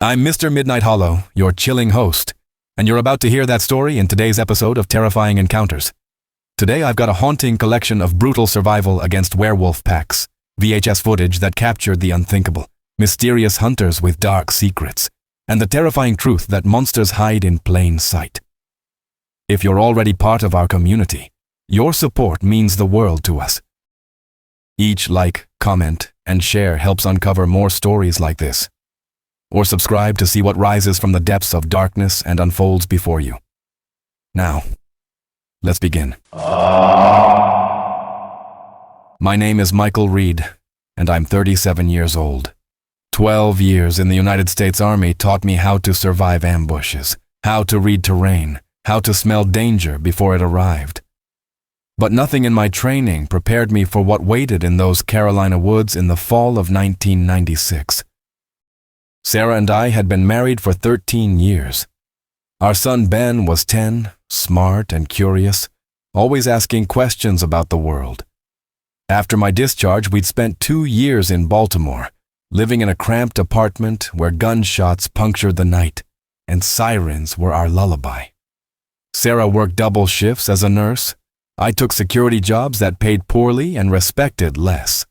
I'm Mr. Midnight Hollow, your chilling host, and you're about to hear that story in today's episode of Terrifying Encounters. Today I've got a haunting collection of brutal survival against werewolf packs, VHS footage that captured the unthinkable, mysterious hunters with dark secrets, and the terrifying truth that monsters hide in plain sight. If you're already part of our community, your support means the world to us. Each like, comment, and share helps uncover more stories like this. Or subscribe to see what rises from the depths of darkness and unfolds before you. Now, let's begin. My name is Michael Reed, and I'm 37 years old. 12 years in the United States Army taught me how to survive ambushes, how to read terrain, how to smell danger before it arrived. But nothing in my training prepared me for what waited in those Carolina woods in the fall of 1996. Sarah and I had been married for 13 years. Our son Ben was 10, smart and curious, always asking questions about the world. After my discharge, we'd spent 2 years in Baltimore, living in a cramped apartment where gunshots punctured the night, and sirens were our lullaby. Sarah worked double shifts as a nurse. I took security jobs that paid poorly and respected less.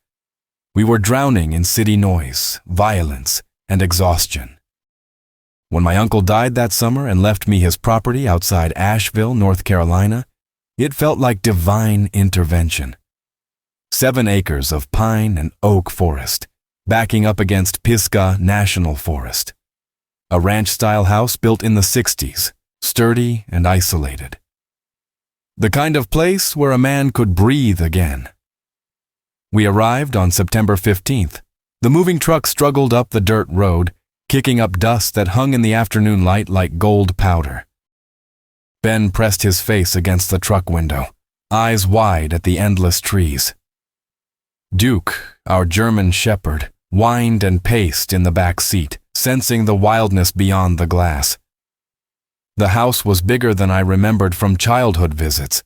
We were drowning in city noise, violence, and exhaustion. When my uncle died that summer and left me his property outside Asheville, North Carolina, it felt like divine intervention. 7 acres of pine and oak forest, backing up against Pisgah National Forest. A ranch-style house built in the 60s, sturdy and isolated. The kind of place where a man could breathe again. We arrived on September 15th. The moving truck struggled up the dirt road, kicking up dust that hung in the afternoon light like gold powder. Ben pressed his face against the truck window, eyes wide at the endless trees. Duke, our German shepherd, whined and paced in the back seat, sensing the wildness beyond the glass. The house was bigger than I remembered from childhood visits.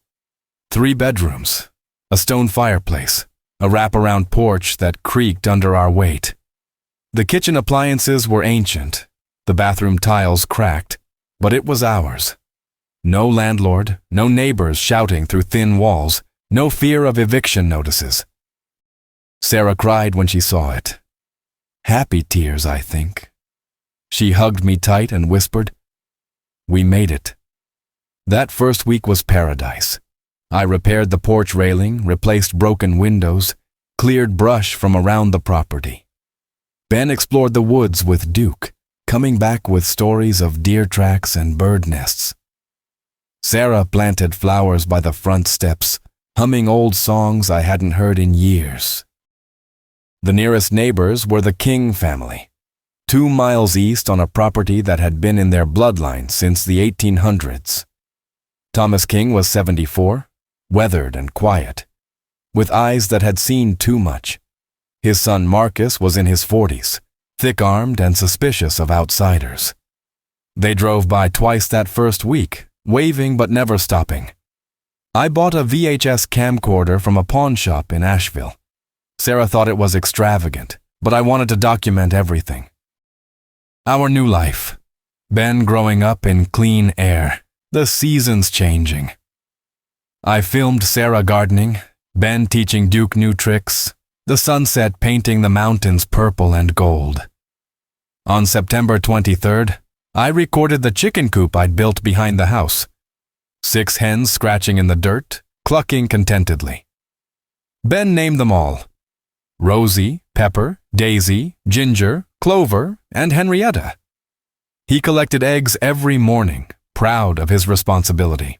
3 bedrooms, a stone fireplace, a wraparound porch that creaked under our weight. The kitchen appliances were ancient, the bathroom tiles cracked, but it was ours. No landlord, no neighbors shouting through thin walls, no fear of eviction notices. Sarah cried when she saw it. Happy tears, I think. She hugged me tight and whispered, "We made it." That first week was paradise. I repaired the porch railing, replaced broken windows, cleared brush from around the property. Ben explored the woods with Duke, coming back with stories of deer tracks and bird nests. Sarah planted flowers by the front steps, humming old songs I hadn't heard in years. The nearest neighbors were the King family, 2 miles east on a property that had been in their bloodline since the 1800s. Thomas King was 74, weathered and quiet, with eyes that had seen too much. His son Marcus was in his 40s, thick-armed and suspicious of outsiders. They drove by twice that first week, waving but never stopping. I bought a VHS camcorder from a pawn shop in Asheville. Sarah thought it was extravagant, but I wanted to document everything. Our new life. Ben growing up in clean air, the seasons changing. I filmed Sarah gardening, Ben teaching Duke new tricks, the sunset painting the mountains purple and gold. On September 23rd, I recorded the chicken coop I'd built behind the house. 6 hens scratching in the dirt, clucking contentedly. Ben named them all: Rosie, Pepper, Daisy, Ginger, Clover, and Henrietta. He collected eggs every morning, proud of his responsibility.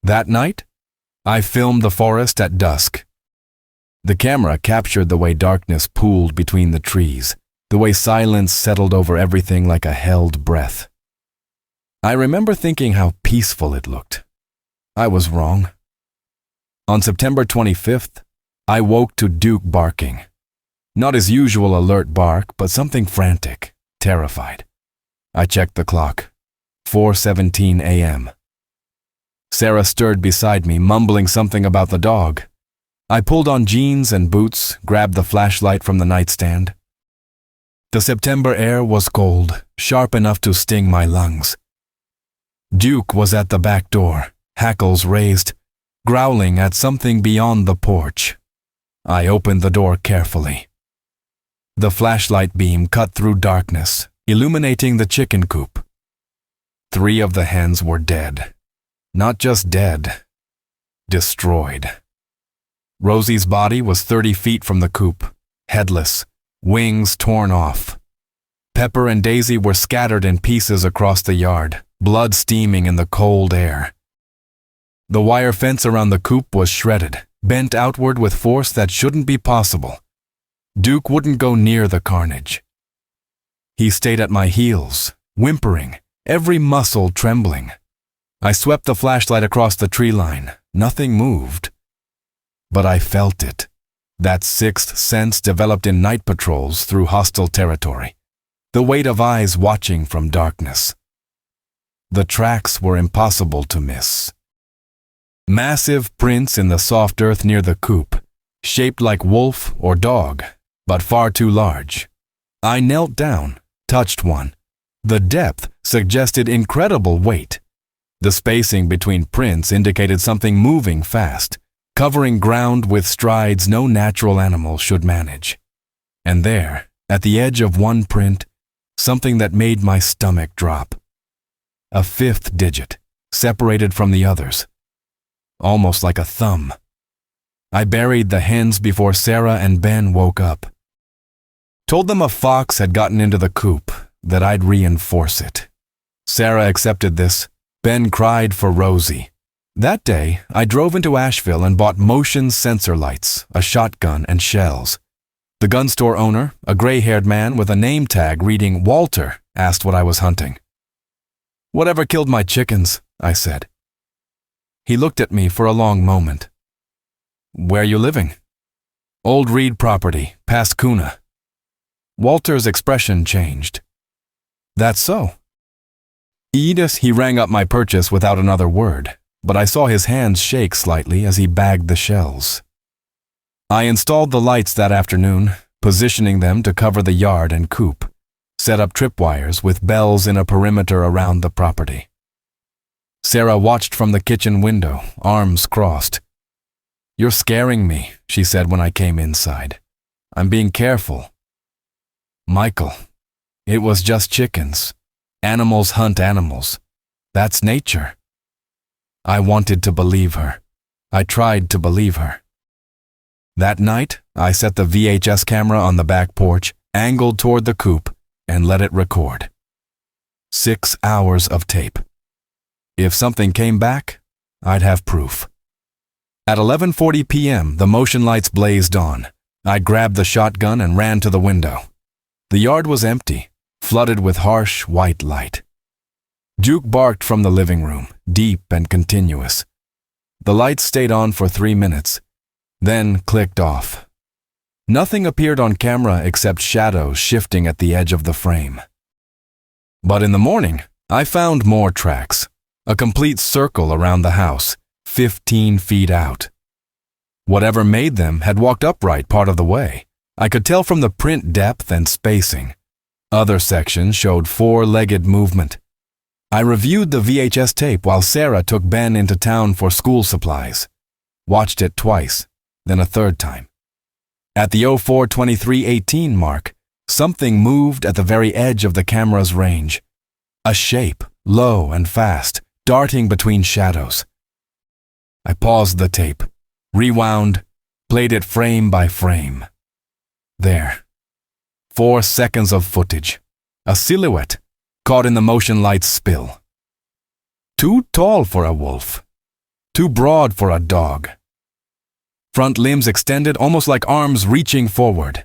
That night, I filmed the forest at dusk. The camera captured the way darkness pooled between the trees, the way silence settled over everything like a held breath. I remember thinking how peaceful it looked. I was wrong. On September 25th, I woke to Duke barking. Not his usual alert bark, but something frantic, terrified. I checked the clock. 4:17 a.m. Sarah stirred beside me, mumbling something about the dog. I pulled on jeans and boots, grabbed the flashlight from the nightstand. The September air was cold, sharp enough to sting my lungs. Duke was at the back door, hackles raised, growling at something beyond the porch. I opened the door carefully. The flashlight beam cut through darkness, illuminating the chicken coop. 3 of the hens were dead. Not just dead, destroyed. Rosie's body was 30 feet from the coop, headless, wings torn off. Pepper and Daisy were scattered in pieces across the yard, blood steaming in the cold air. The wire fence around the coop was shredded, bent outward with force that shouldn't be possible. Duke wouldn't go near the carnage. He stayed at my heels, whimpering, every muscle trembling. I swept the flashlight across the tree line. Nothing moved. But I felt it. That sixth sense developed in night patrols through hostile territory. The weight of eyes watching from darkness. The tracks were impossible to miss. Massive prints in the soft earth near the coop, shaped like wolf or dog, but far too large. I knelt down, touched one. The depth suggested incredible weight. The spacing between prints indicated something moving fast, covering ground with strides no natural animal should manage. And there, at the edge of one print, something that made my stomach drop. A 5th digit, separated from the others. Almost like a thumb. I buried the hens before Sarah and Ben woke up. Told them a fox had gotten into the coop, that I'd reinforce it. Sarah accepted this. Ben cried for Rosie. That day, I drove into Asheville and bought motion sensor lights, a shotgun, and shells. The gun store owner, a gray-haired man with a name tag reading Walter, asked what I was hunting. "Whatever killed my chickens," I said. He looked at me for a long moment. "Where you living?" "Old Reed property, past Kuna." Walter's expression changed. "That's so." He rang up my purchase without another word, but I saw his hands shake slightly as he bagged the shells. I installed the lights that afternoon, positioning them to cover the yard and coop, set up tripwires with bells in a perimeter around the property. Sarah watched from the kitchen window, arms crossed. "You're scaring me," she said when I came inside. "I'm being careful." "Michael, it was just chickens. Animals hunt animals. That's nature." I wanted to believe her. I tried to believe her. That night, I set the VHS camera on the back porch, angled toward the coop, and let it record. 6 hours of tape. If something came back, I'd have proof. At 11:40 p.m., the motion lights blazed on. I grabbed the shotgun and ran to the window. The yard was empty, flooded with harsh white light. Duke barked from the living room, deep and continuous. The lights stayed on for 3 minutes, then clicked off. Nothing appeared on camera except shadows shifting at the edge of the frame. But in the morning, I found more tracks, a complete circle around the house, 15 feet out. Whatever made them had walked upright part of the way. I could tell from the print depth and spacing. Other sections showed 4-legged movement. I reviewed the VHS tape while Sarah took Ben into town for school supplies. Watched it twice, then a third time. At the 04:23:18 mark, something moved at the very edge of the camera's range. A shape, low and fast, darting between shadows. I paused the tape, rewound, played it frame by frame. There. 4 seconds of footage. A silhouette, caught in the motion light's spill. Too tall for a wolf. Too broad for a dog. Front limbs extended almost like arms reaching forward.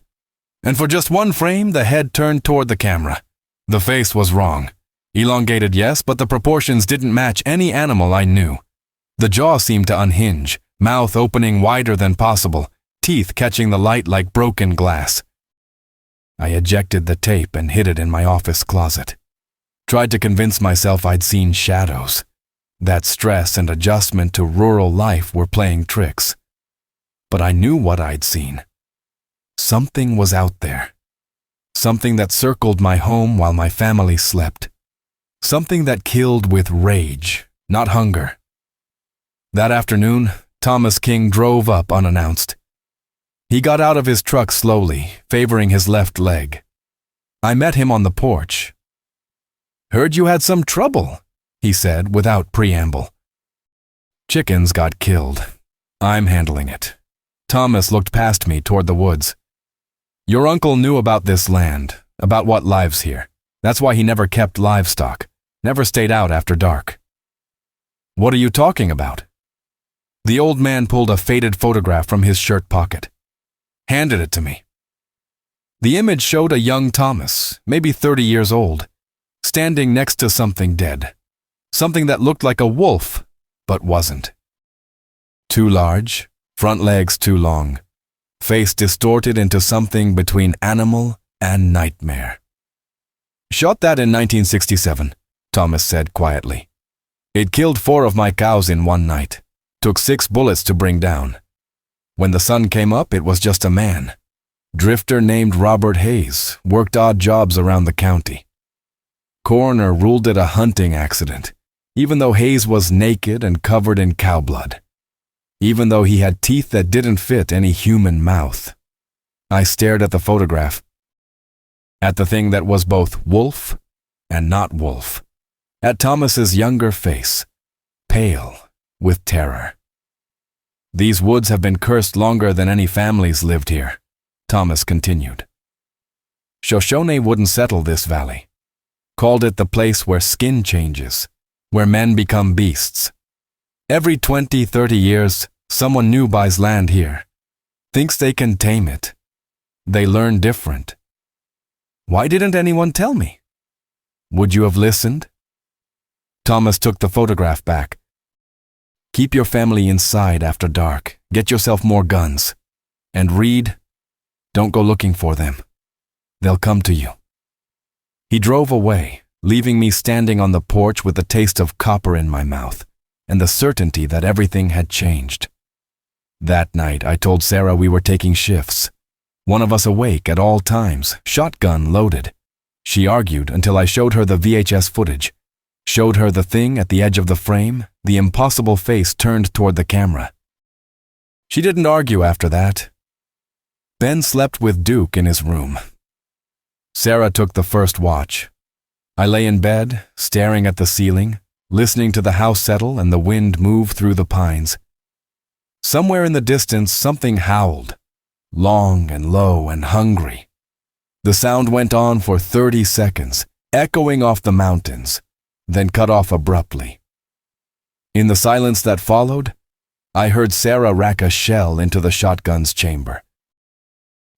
And for just one frame, the head turned toward the camera. The face was wrong. Elongated, yes, but the proportions didn't match any animal I knew. The jaw seemed to unhinge, mouth opening wider than possible, teeth catching the light like broken glass. I ejected the tape and hid it in my office closet. Tried to convince myself I'd seen shadows. That stress and adjustment to rural life were playing tricks. But I knew what I'd seen. Something was out there. something that circled my home while my family slept. Something that killed with rage, not hunger. That afternoon, Thomas King drove up unannounced. He got out of his truck slowly, favoring his left leg. I met him on the porch. "Heard you had some trouble," he said without preamble. "Chickens got killed. I'm handling it." Thomas looked past me toward the woods. "Your uncle knew about this land, about what lives here. That's why he never kept livestock, never stayed out after dark." "What are you talking about?" The old man pulled a faded photograph from his shirt pocket, handed it to me. The image showed a young Thomas, maybe 30 years old, standing next to something dead. Something that looked like a wolf, but wasn't. Too large, front legs too long, face distorted into something between animal and nightmare. "Shot that in 1967, Thomas said quietly. "It killed 4 of my cows in one night. Took 6 bullets to bring down. When the sun came up, it was just a man. Drifter named Robert Hayes, worked odd jobs around the county. Coroner ruled it a hunting accident, even though Hayes was naked and covered in cow blood. Even though he had teeth that didn't fit any human mouth." I stared at the photograph. At the thing that was both wolf and not wolf. At Thomas's younger face, pale with terror. "These woods have been cursed longer than any families lived here," Thomas continued. "Shoshone wouldn't settle this valley. Called it the place where skin changes, where men become beasts. Every 20, 30 years, someone new buys land here. Thinks they can tame it. They learn different. Why didn't anyone tell me? Would you have listened?" Thomas took the photograph back. "Keep your family inside after dark. Get yourself more guns. And Reed, don't go looking for them. They'll come to you." He drove away, leaving me standing on the porch with the taste of copper in my mouth and the certainty that everything had changed. That night, I told Sarah we were taking shifts. One of us awake at all times, shotgun loaded. She argued until I showed her the VHS footage. Showed her the thing at the edge of the frame, the impossible face turned toward the camera. She didn't argue after that. Ben slept with Duke in his room. Sarah took the first watch. I lay in bed, staring at the ceiling, listening to the house settle and the wind move through the pines. Somewhere in the distance, something howled, long and low and hungry. The sound went on for 30 seconds, echoing off the mountains, then cut off abruptly. In the silence that followed, I heard Sarah rack a shell into the shotgun's chamber.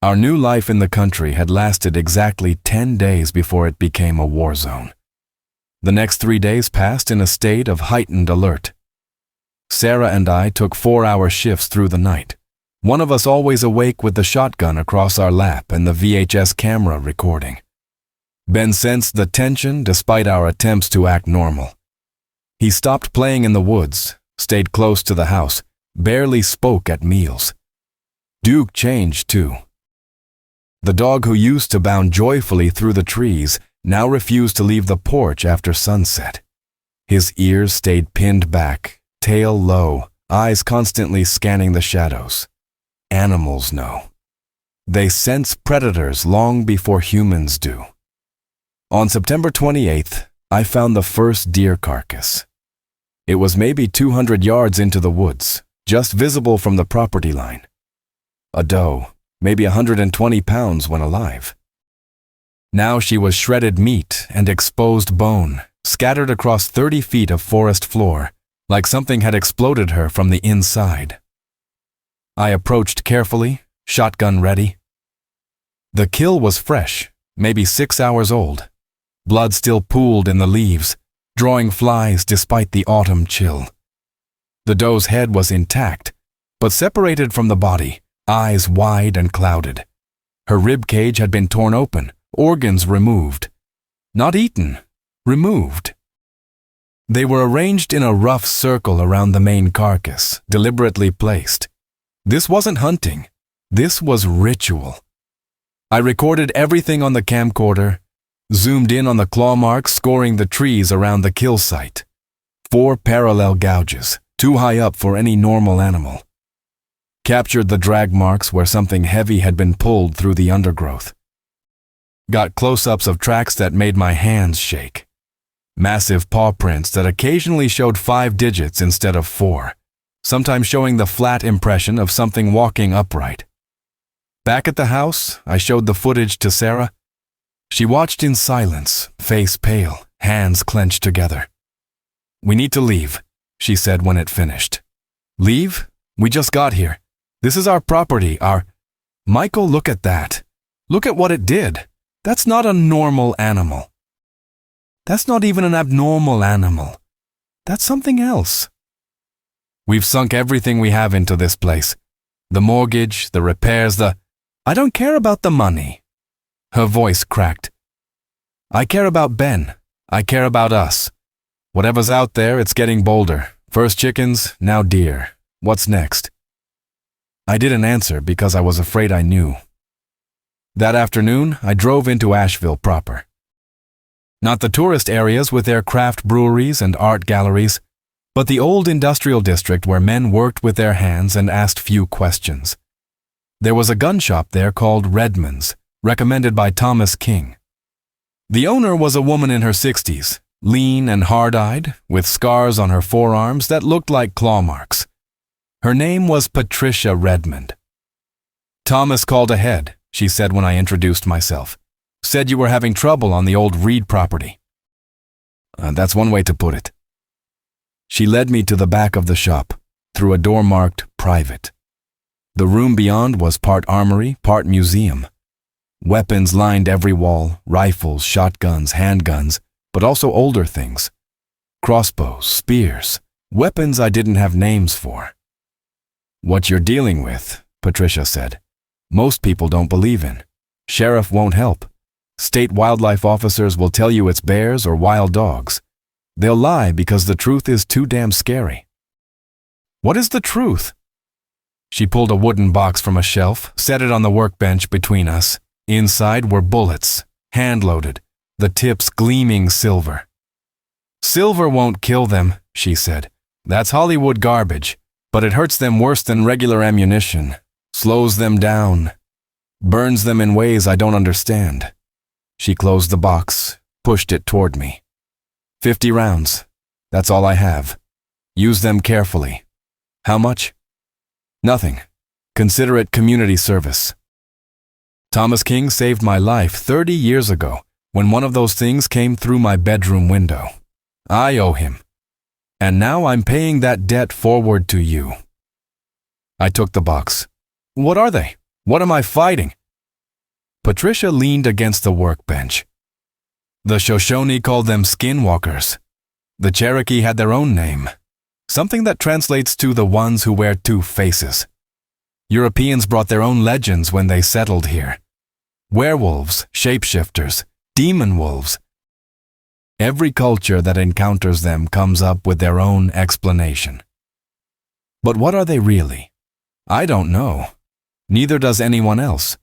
Our new life in the country had lasted exactly 10 days before it became a war zone. The next 3 days passed in a state of heightened alert. Sarah and I took 4-hour shifts through the night, one of us always awake with the shotgun across our lap and the VHS camera recording. Ben sensed the tension despite our attempts to act normal. He stopped playing in the woods, stayed close to the house, barely spoke at meals. Duke changed too. The dog who used to bound joyfully through the trees now refused to leave the porch after sunset. His ears stayed pinned back, tail low, eyes constantly scanning the shadows. Animals know. They sense predators long before humans do. On September 28th, I found the first deer carcass. It was maybe 200 yards into the woods, just visible from the property line. A doe, maybe 120 pounds when alive. Now she was shredded meat and exposed bone, scattered across 30 feet of forest floor, like something had exploded her from the inside. I approached carefully, shotgun ready. The kill was fresh, maybe 6 hours old. Blood still pooled in the leaves, drawing flies despite the autumn chill. The doe's head was intact, but separated from the body, eyes wide and clouded. Her rib cage had been torn open, organs removed. Not eaten, removed. They were arranged in a rough circle around the main carcass, deliberately placed. This wasn't hunting. This was ritual. I recorded everything on the camcorder, zoomed in on the claw marks scoring the trees around the kill site. 4 parallel gouges, too high up for any normal animal. Captured the drag marks where something heavy had been pulled through the undergrowth. Got close-ups of tracks that made my hands shake. Massive paw prints that occasionally showed 5 digits instead of 4, sometimes showing the flat impression of something walking upright. Back at the house, I showed the footage to Sarah. She watched in silence, face pale, hands clenched together. "We need to leave," she said when it finished. "Leave? We just got here. This is our property, our—" "Michael, look at that. Look at what it did. That's not a normal animal. That's not even an abnormal animal. That's something else. We've sunk everything we have into this place. The mortgage, the repairs, I don't care about the money." Her voice cracked. "I care about Ben. I care about us. Whatever's out there, it's getting bolder. First chickens, now deer. What's next?" I didn't answer because I was afraid I knew. That afternoon, I drove into Asheville proper. Not the tourist areas with their craft breweries and art galleries, but the old industrial district where men worked with their hands and asked few questions. There was a gun shop there called Redmond's, recommended by Thomas King. The owner was a woman in her 60s, lean and hard-eyed, with scars on her forearms that looked like claw marks. Her name was Patricia Redmond. "Thomas called ahead," she said when I introduced myself. "Said you were having trouble on the old Reed property." That's one way to put it. She led me to the back of the shop, through a door marked Private. The room beyond was part armory, part museum. Weapons lined every wall, rifles, shotguns, handguns, but also older things. Crossbows, spears, weapons I didn't have names for. "What you're dealing with," Patricia said, "most people don't believe in. Sheriff won't help. State wildlife officers will tell you it's bears or wild dogs. They'll lie because the truth is too damn scary." "What is the truth?" She pulled a wooden box from a shelf, set it on the workbench between us. Inside were bullets, hand-loaded, the tips gleaming silver. "Silver won't kill them," she said. "That's Hollywood garbage, but it hurts them worse than regular ammunition, slows them down, burns them in ways I don't understand." She closed the box, pushed it toward me. 50 rounds. That's all I have. Use them carefully. How much? Nothing. Consider it community service. Thomas King saved my life 30 years ago when one of those things came through my bedroom window. I owe him. And now I'm paying that debt forward to you. I took the box. "What are they? What am I fighting?" Patricia leaned against the workbench. The Shoshone called them skinwalkers. The Cherokee had their own name, something that translates to the ones who wear 2 faces. Europeans brought their own legends when they settled here. Werewolves, shapeshifters, demon wolves. Every culture that encounters them comes up with their own explanation. But what are they really? I don't know. Neither does anyone else.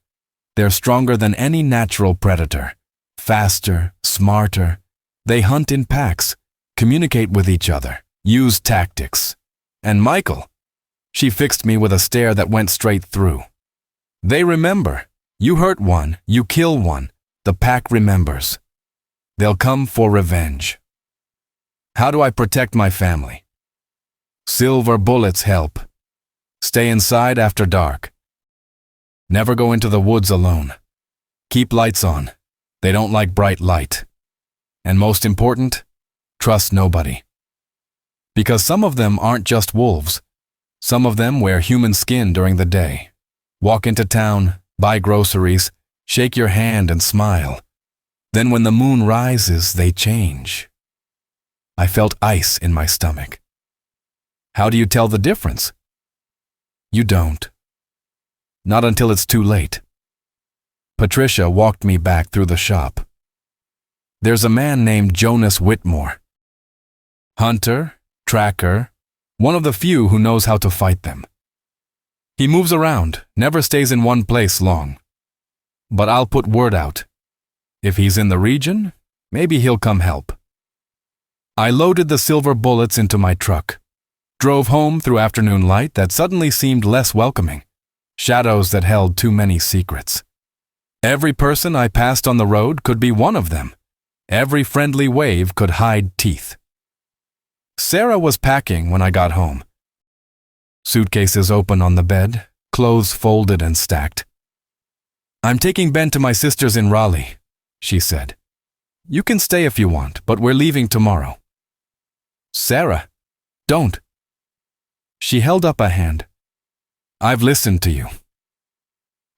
They're stronger than any natural predator. Faster, smarter. They hunt in packs, communicate with each other, use tactics. And Michael, she fixed me with a stare that went straight through. They remember. You hurt one, you kill one. The pack remembers. They'll come for revenge. How do I protect my family? Silver bullets help. Stay inside after dark. Never go into the woods alone. Keep lights on. They don't like bright light. And most important, trust nobody. Because some of them aren't just wolves. Some of them wear human skin during the day. Walk into town, buy groceries, shake your hand and smile. Then when the moon rises, they change. I felt ice in my stomach. How do you tell the difference? You don't. Not until it's too late. Patricia walked me back through the shop. There's a man named Jonas Whitmore. Hunter, tracker, one of the few who knows how to fight them. He moves around, never stays in one place long. but I'll put word out. If he's in the region, maybe he'll come help. I loaded the silver bullets into my truck, drove home through afternoon light that suddenly seemed less welcoming, shadows that held too many secrets. Every person I passed on the road could be one of them. Every friendly wave could hide teeth. Sarah was packing when I got home. Suitcases open on the bed, clothes folded and stacked. "I'm taking Ben to my sister's in Raleigh," she said. "You can stay if you want, but we're leaving tomorrow." "Sarah, don't." She held up a hand. "I've listened to you.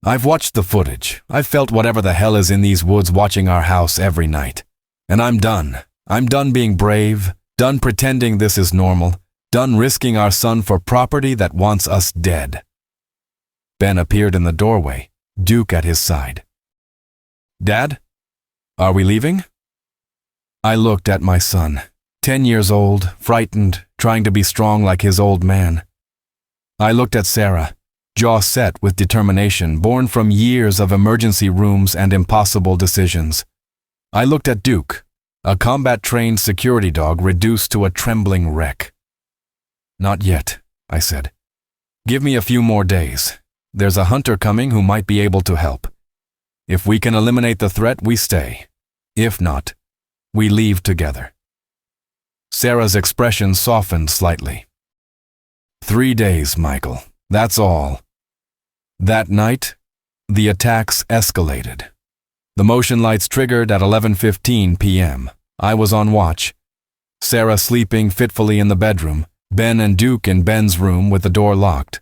I've watched the footage. I've felt whatever the hell is in these woods watching our house every night. And I'm done. I'm done being brave, done pretending this is normal, done risking our son for property that wants us dead." Ben appeared in the doorway, Duke at his side. "Dad, are we leaving?" I looked at my son, 10 years old, frightened, trying to be strong like his old man. I looked at Sarah, jaw set with determination born from years of emergency rooms and impossible decisions. I looked at Duke, a combat-trained security dog reduced to a trembling wreck. "Not yet," I said. "Give me a few more days. There's a hunter coming who might be able to help. If we can eliminate the threat, we stay. If not, we leave together." Sarah's expression softened slightly. 3 days, Michael. That's all." That night, the attacks escalated. The motion lights triggered at 11:15 p.m. I was on watch. Sarah sleeping fitfully in the bedroom, Ben and Duke in Ben's room with the door locked.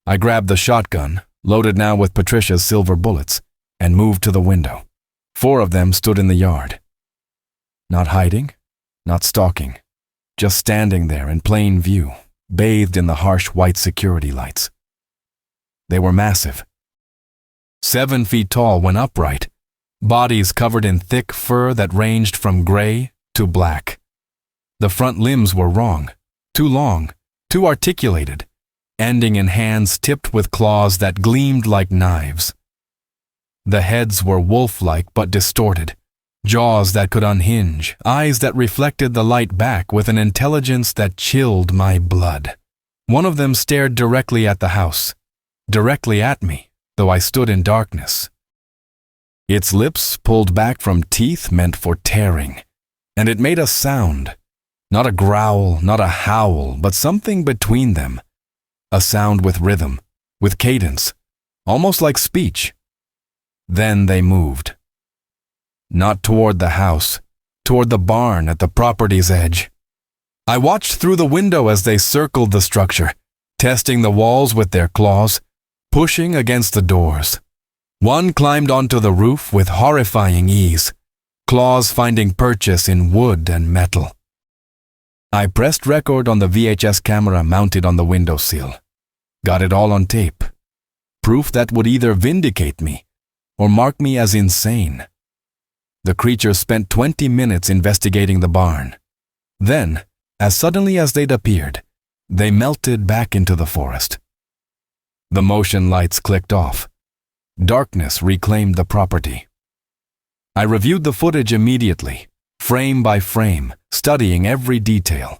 I grabbed the shotgun, loaded now with Patricia's silver bullets, and moved to the window. 4 of them stood in the yard. Not hiding, not stalking, just standing there in plain view, bathed in the harsh white security lights. They were massive. 7 feet tall when upright, bodies covered in thick fur that ranged from gray to black. The front limbs were wrong, too long, too articulated, ending in hands tipped with claws that gleamed like knives. The heads were wolf-like but distorted, jaws that could unhinge, eyes that reflected the light back with an intelligence that chilled my blood. One of them stared directly at the house, directly at me, though I stood in darkness. Its lips pulled back from teeth meant for tearing, and it made a sound, not a growl, not a howl, but something between them, a sound with rhythm, with cadence, almost like speech. Then they moved. Not toward the house, toward the barn at the property's edge. I watched through the window as they circled the structure, testing the walls with their claws, pushing against the doors. One climbed onto the roof with horrifying ease, claws finding purchase in wood and metal. I pressed record on the VHS camera mounted on the windowsill. Got it all on tape. Proof that would either vindicate me or mark me as insane. The creatures spent 20 minutes investigating the barn. Then, as suddenly as they'd appeared, they melted back into the forest. The motion lights clicked off. Darkness reclaimed the property. I reviewed the footage immediately, frame by frame, studying every detail.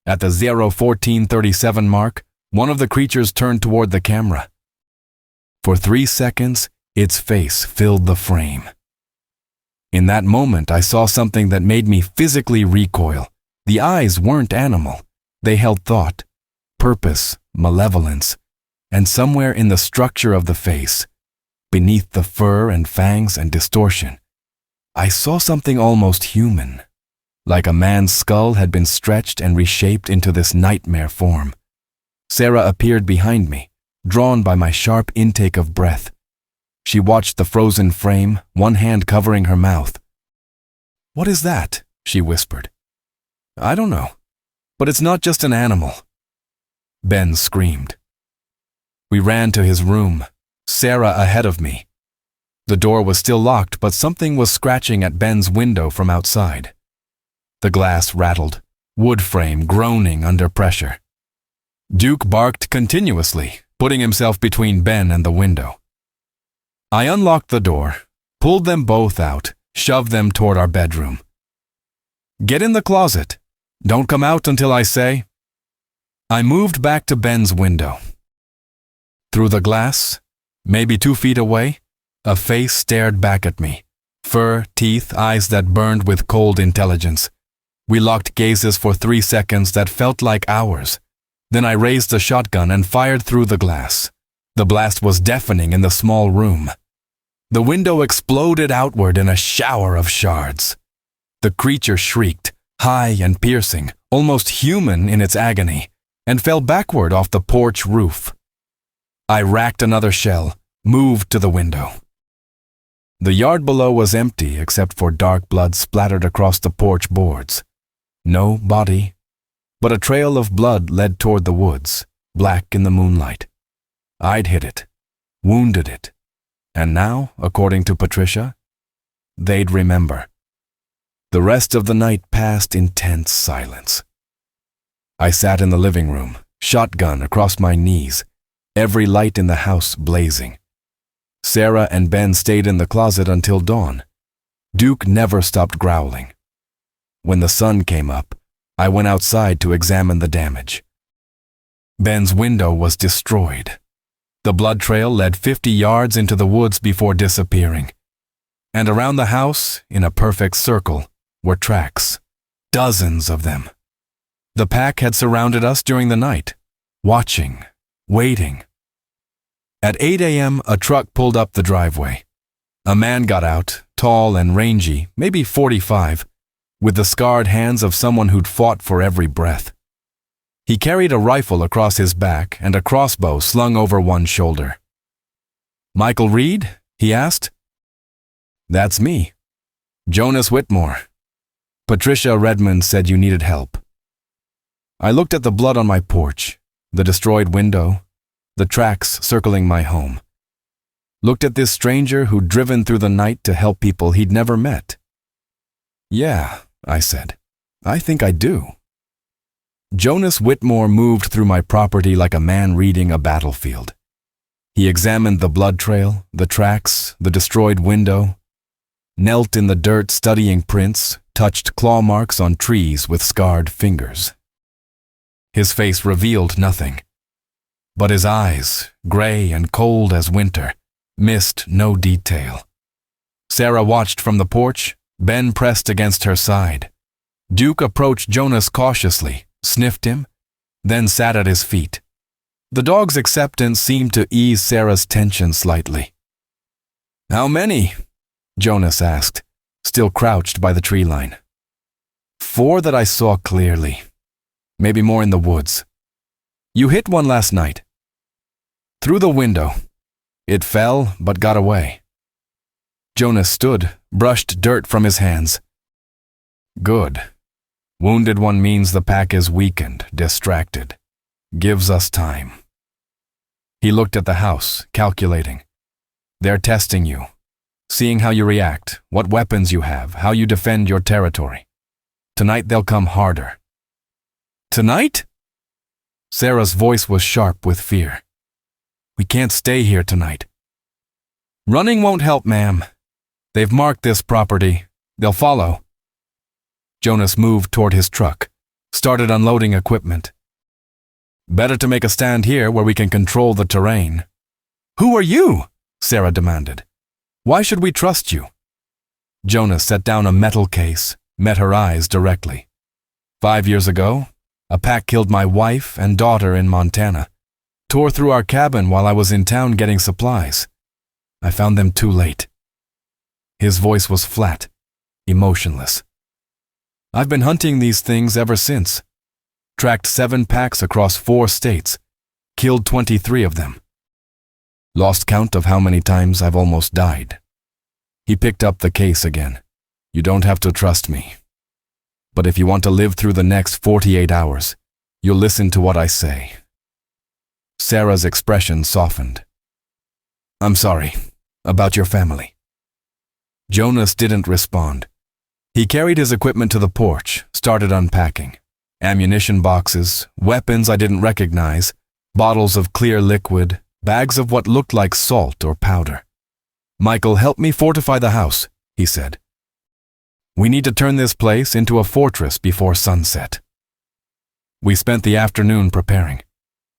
At the 0:14:37 mark, one of the creatures turned toward the camera. For 3 seconds, its face filled the frame. In that moment, I saw something that made me physically recoil. The eyes weren't animal. They held thought, purpose, malevolence, and somewhere in the structure of the face, beneath the fur and fangs and distortion, I saw something almost human, like a man's skull had been stretched and reshaped into this nightmare form. Sarah appeared behind me, drawn by my sharp intake of breath. She watched the frozen frame, one hand covering her mouth. "What is that?" she whispered. "I don't know, but it's not just an animal." Ben screamed. We ran to his room, Sarah ahead of me. The door was still locked, but something was scratching at Ben's window from outside. The glass rattled, wood frame groaning under pressure. Duke barked continuously, putting himself between Ben and the window. I unlocked the door, pulled them both out, shoved them toward our bedroom. Get in the closet. Don't come out until I say. I moved back to Ben's window. Through the glass, maybe 2 feet away, a face stared back at me. Fur, teeth, eyes that burned with cold intelligence. We locked gazes for 3 seconds that felt like hours. Then I raised the shotgun and fired through the glass. The blast was deafening in the small room. The window exploded outward in a shower of shards. The creature shrieked, high and piercing, almost human in its agony, and fell backward off the porch roof. I racked another shell, moved to the window. The yard below was empty except for dark blood splattered across the porch boards. No body, but a trail of blood led toward the woods, black in the moonlight. I'd hit it, wounded it, and now, according to Patricia, they'd remember. The rest of the night passed in tense silence. I sat in the living room, shotgun across my knees, every light in the house blazing. Sarah and Ben stayed in the closet until dawn. Duke never stopped growling. When the sun came up, I went outside to examine the damage. Ben's window was destroyed. The blood trail led 50 yards into the woods before disappearing. And around the house, in a perfect circle, were tracks. Dozens of them. The pack had surrounded us during the night, watching, waiting. At 8 a.m., a truck pulled up the driveway. A man got out, tall and rangy, maybe 45, with the scarred hands of someone who'd fought for every breath. He carried a rifle across his back and a crossbow slung over one shoulder. "Michael Reed?" he asked. "That's me. Jonas Whitmore. Patricia Redmond said you needed help." I looked at the blood on my porch, the destroyed window, the tracks circling my home. Looked at this stranger who'd driven through the night to help people he'd never met. "Yeah," I said. "I think I do." Jonas Whitmore moved through my property like a man reading a battlefield. He examined the blood trail, the tracks, the destroyed window, knelt in the dirt studying prints, touched claw marks on trees with scarred fingers. His face revealed nothing, but his eyes, gray and cold as winter, missed no detail. Sarah watched from the porch. Ben pressed against her side. Duke approached Jonas cautiously, sniffed him, then sat at his feet. The dog's acceptance seemed to ease Sarah's tension slightly. "How many?" Jonas asked, still crouched by the tree line. "4 that I saw clearly. Maybe more in the woods. You hit one last night." "Through the window. It fell, but got away." Jonas stood, brushed dirt from his hands. "Good. Wounded one means the pack is weakened, distracted. Gives us time." He looked at the house, calculating. "They're testing you, seeing how you react, what weapons you have, how you defend your territory. Tonight they'll come harder." "Tonight?" Sarah's voice was sharp with fear. "We can't stay here tonight." "Running won't help, ma'am. They've marked this property. They'll follow." Jonas moved toward his truck, started unloading equipment. "Better to make a stand here where we can control the terrain." "Who are you?" Sarah demanded. "Why should we trust you?" Jonas set down a metal case, met her eyes directly. 5 years ago, a pack killed my wife and daughter in Montana, tore through our cabin while I was in town getting supplies. I found them too late. His voice was flat, emotionless. "I've been hunting these things ever since. Tracked 7 packs across 4 states, killed 23 of them. Lost count of how many times I've almost died." He picked up the case again. "You don't have to trust me. But if you want to live through the next 48 hours, you'll listen to what I say." Sarah's expression softened. "I'm sorry. About your family." Jonas didn't respond. He carried his equipment to the porch, started unpacking. Ammunition boxes, weapons I didn't recognize, bottles of clear liquid, bags of what looked like salt or powder. Michael, help me fortify the house, he said. We need to turn this place into a fortress before sunset. We spent the afternoon preparing.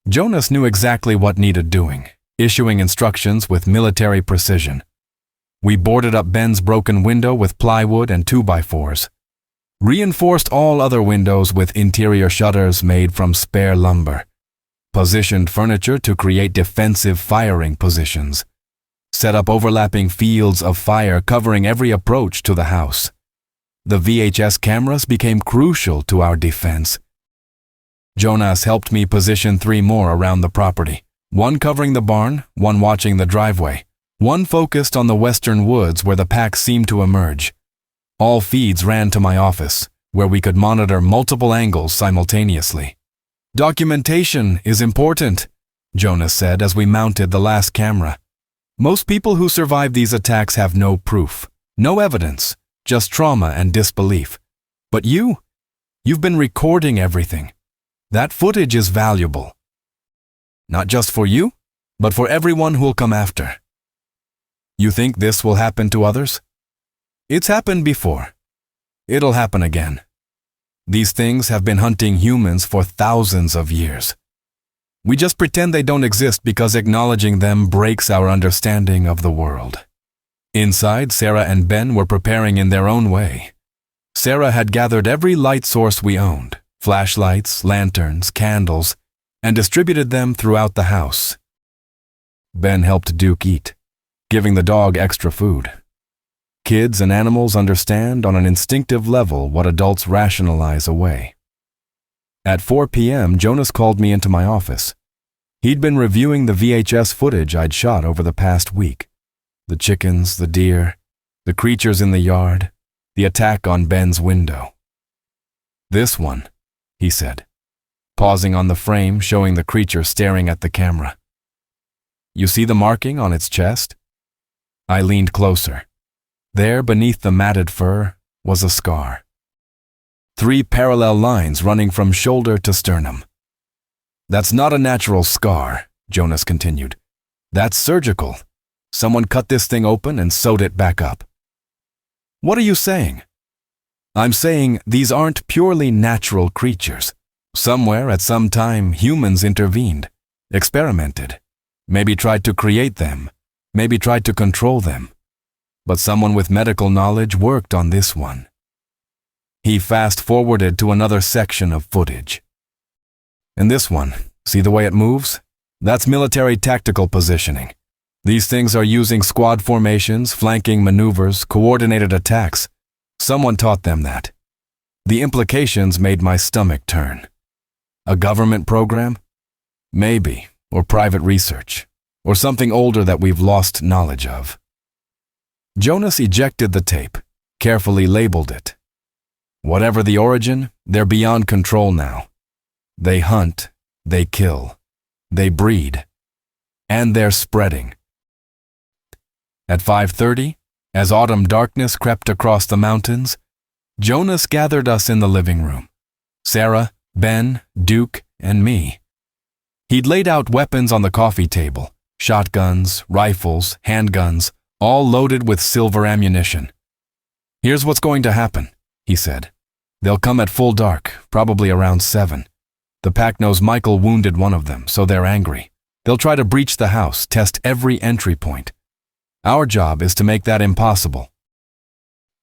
Jonas knew exactly what needed doing, issuing instructions with military precision. We boarded up Ben's broken window with plywood and 2x4s, reinforced all other windows with interior shutters made from spare lumber, positioned furniture to create defensive firing positions, set up overlapping fields of fire covering every approach to the house. The VHS cameras became crucial to our defense. Jonas helped me position 3 more around the property, one covering the barn, one watching the driveway, one focused on the western woods where the pack seemed to emerge. All feeds ran to my office, where we could monitor multiple angles simultaneously. Documentation is important, Jonas said as we mounted the last camera. Most people who survive these attacks have no proof, no evidence, just trauma and disbelief. But you've been recording everything. That footage is valuable. Not just for you, but for everyone who'll come after. You think this will happen to others? It's happened before. It'll happen again. These things have been hunting humans for thousands of years. We just pretend they don't exist because acknowledging them breaks our understanding of the world. Inside, Sarah and Ben were preparing in their own way. Sarah had gathered every light source we owned, flashlights, lanterns, candles, and distributed them throughout the house. Ben helped Duke eat, giving the dog extra food. Kids and animals understand on an instinctive level what adults rationalize away. At 4 p.m., Jonas called me into my office. He'd been reviewing the VHS footage I'd shot over the past week. The chickens, the deer, the creatures in the yard, the attack on Ben's window. This one, he said, pausing on the frame showing the creature staring at the camera. You see the marking on its chest? I leaned closer. There, beneath the matted fur, was a scar. 3 parallel lines running from shoulder to sternum. That's not a natural scar, Jonas continued. That's surgical. Someone cut this thing open and sewed it back up. What are you saying? I'm saying these aren't purely natural creatures. Somewhere at some time humans intervened, experimented, maybe tried to create them, maybe tried to control them. But someone with medical knowledge worked on this one. He fast-forwarded to another section of footage. And this one, see the way it moves? That's military tactical positioning. These things are using squad formations, flanking maneuvers, coordinated attacks. Someone taught them that. The implications made my stomach turn. A government program? Maybe, or private research, or something older that we've lost knowledge of. Jonas ejected the tape, carefully labeled it. Whatever the origin, they're beyond control now. They hunt, they kill, they breed, and they're spreading. At 5:30, as autumn darkness crept across the mountains, Jonas gathered us in the living room. Sarah, Ben, Duke, and me. He'd laid out weapons on the coffee table, shotguns, rifles, handguns, all loaded with silver ammunition. Here's what's going to happen, he said. They'll come at full dark, probably around 7. The pack knows Michael wounded one of them, so they're angry. They'll try to breach the house, test every entry point. Our job is to make that impossible.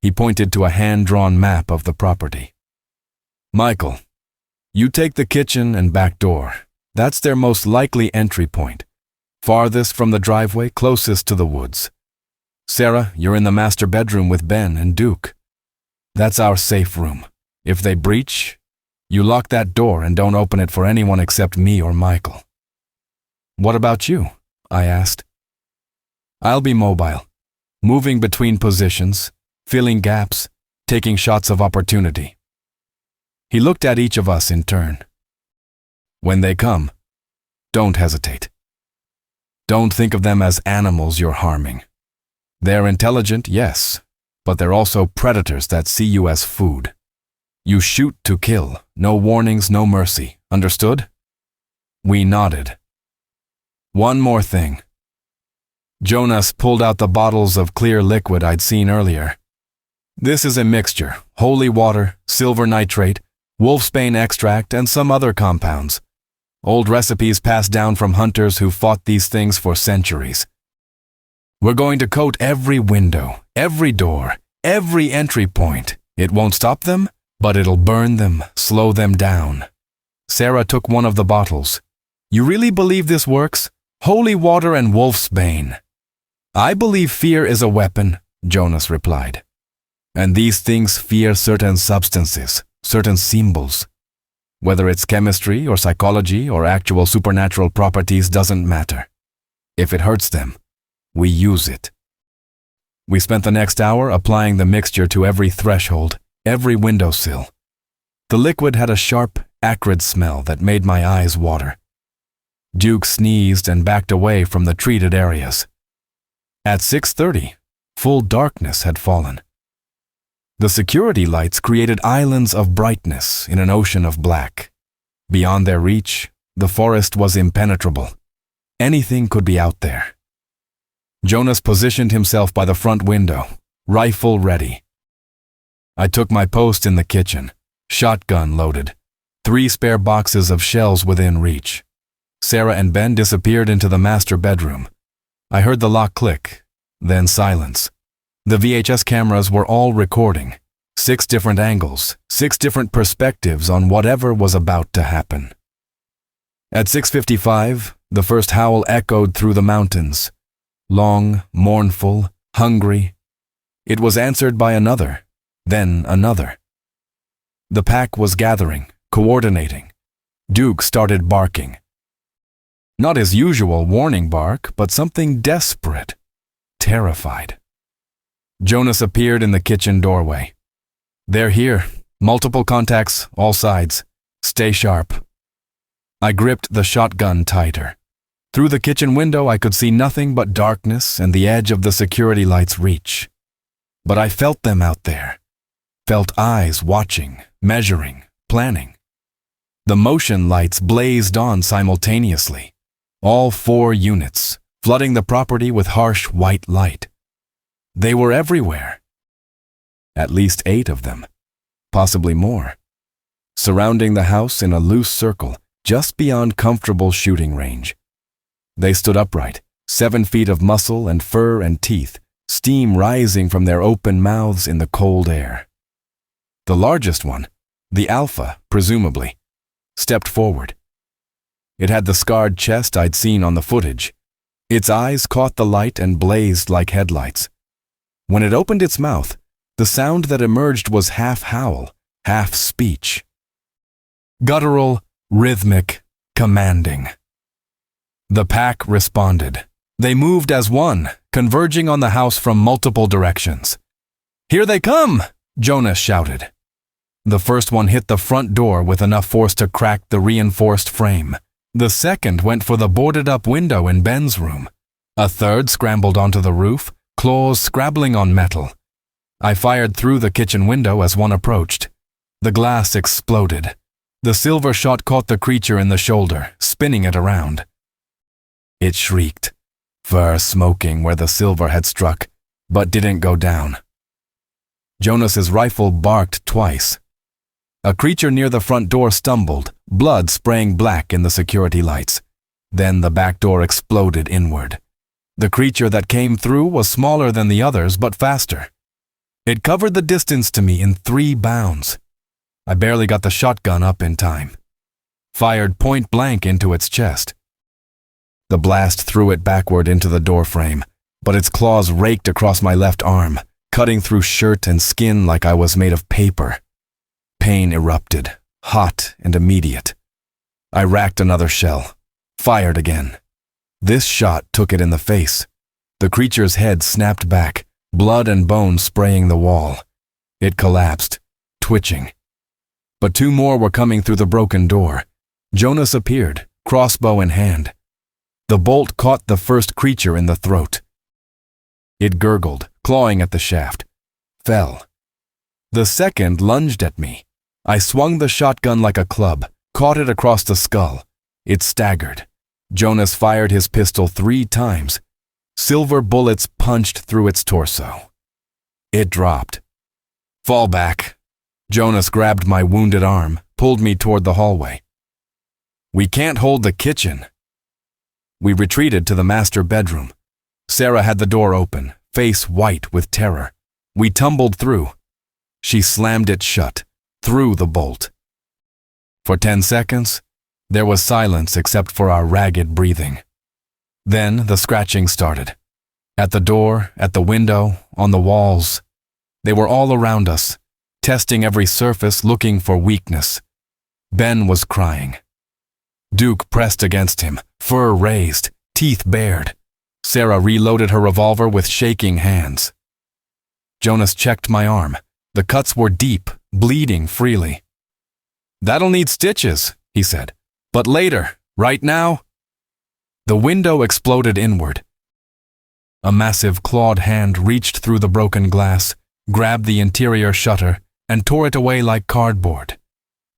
He pointed to a hand-drawn map of the property. Michael, you take the kitchen and back door. That's their most likely entry point. Farthest from the driveway, closest to the woods. Sarah, you're in the master bedroom with Ben and Duke. That's our safe room. If they breach, you lock that door and don't open it for anyone except me or Michael. What about you? I asked. I'll be mobile, moving between positions, filling gaps, taking shots of opportunity. He looked at each of us in turn. When they come, don't hesitate. Don't think of them as animals you're harming. They're intelligent, yes, but they're also predators that see you as food. You shoot to kill, no warnings, no mercy. Understood? We nodded. One more thing. Jonas pulled out the bottles of clear liquid I'd seen earlier. This is a mixture: holy water, silver nitrate, wolfsbane extract, and some other compounds. Old recipes passed down from hunters who fought these things for centuries. We're going to coat every window, every door, every entry point. It won't stop them, but it'll burn them, slow them down. Sarah took one of the bottles. You really believe this works? Holy water and wolfsbane. I believe fear is a weapon, Jonas replied. And these things fear certain substances, certain symbols. Whether it's chemistry or psychology or actual supernatural properties doesn't matter. If it hurts them, we use it. We spent the next hour applying the mixture to every threshold, every windowsill. The liquid had a sharp, acrid smell that made my eyes water. Duke sneezed and backed away from the treated areas. At 6:30, full darkness had fallen. The security lights created islands of brightness in an ocean of black. Beyond their reach, the forest was impenetrable. Anything could be out there. Jonas positioned himself by the front window, rifle ready. I took my post in the kitchen, shotgun loaded, 3 spare boxes of shells within reach. Sarah and Ben disappeared into the master bedroom. I heard the lock click, then silence. The VHS cameras were all recording. 6 different angles, 6 different perspectives on whatever was about to happen. At 6:55, the first howl echoed through the mountains. Long, mournful, hungry. It was answered by another, then another. The pack was gathering, coordinating. Duke started barking. Not his usual warning bark, but something desperate, terrified. Jonas appeared in the kitchen doorway. They're here. Multiple contacts, all sides. Stay sharp. I gripped the shotgun tighter. Through the kitchen window, I could see nothing but darkness and the edge of the security light's reach. But I felt them out there. Felt eyes watching, measuring, planning. The motion lights blazed on simultaneously. All 4 units, flooding the property with harsh white light. They were everywhere. At least 8 of them, possibly more, surrounding the house in a loose circle just beyond comfortable shooting range. They stood upright, 7 feet of muscle and fur and teeth, steam rising from their open mouths in the cold air. The largest one, the alpha, presumably, stepped forward. It had the scarred chest I'd seen on the footage. Its eyes caught the light and blazed like headlights. When it opened its mouth, the sound that emerged was half howl, half speech. Guttural, rhythmic, commanding. The pack responded. They moved as one, converging on the house from multiple directions. "Here they come!" Jonas shouted. The first one hit the front door with enough force to crack the reinforced frame. The second went for the boarded-up window in Ben's room. A third scrambled onto the roof, claws scrabbling on metal. I fired through the kitchen window as one approached. The glass exploded. The silver shot caught the creature in the shoulder, spinning it around. It shrieked, fur smoking where the silver had struck, but didn't go down. Jonas's rifle barked twice. A creature near the front door stumbled, blood spraying black in the security lights. Then the back door exploded inward. The creature that came through was smaller than the others, but faster. It covered the distance to me in 3 bounds. I barely got the shotgun up in time. Fired point blank into its chest. The blast threw it backward into the doorframe, but its claws raked across my left arm, cutting through shirt and skin like I was made of paper. Pain erupted, hot and immediate. I racked another shell, fired again. This shot took it in the face. The creature's head snapped back, blood and bone spraying the wall. It collapsed, twitching. But 2 more were coming through the broken door. Jonas appeared, crossbow in hand. The bolt caught the first creature in the throat. It gurgled, clawing at the shaft. Fell. The second lunged at me. I swung the shotgun like a club, caught it across the skull. It staggered. Jonas fired his pistol 3 times. Silver bullets punched through its torso. It dropped. "Fall back." Jonas grabbed my wounded arm, pulled me toward the hallway. "We can't hold the kitchen." We retreated to the master bedroom. Sarah had the door open, face white with terror. We tumbled through. She slammed it shut, threw the bolt. For 10 seconds, there was silence except for our ragged breathing. Then the scratching started. At the door, at the window, on the walls. They were all around us, testing every surface, looking for weakness. Ben was crying. Duke pressed against him, fur raised, teeth bared. Sarah reloaded her revolver with shaking hands. Jonas checked my arm. The cuts were deep, bleeding freely. "That'll need stitches," he said. "But later, right now." The window exploded inward. A massive clawed hand reached through the broken glass, grabbed the interior shutter, and tore it away like cardboard.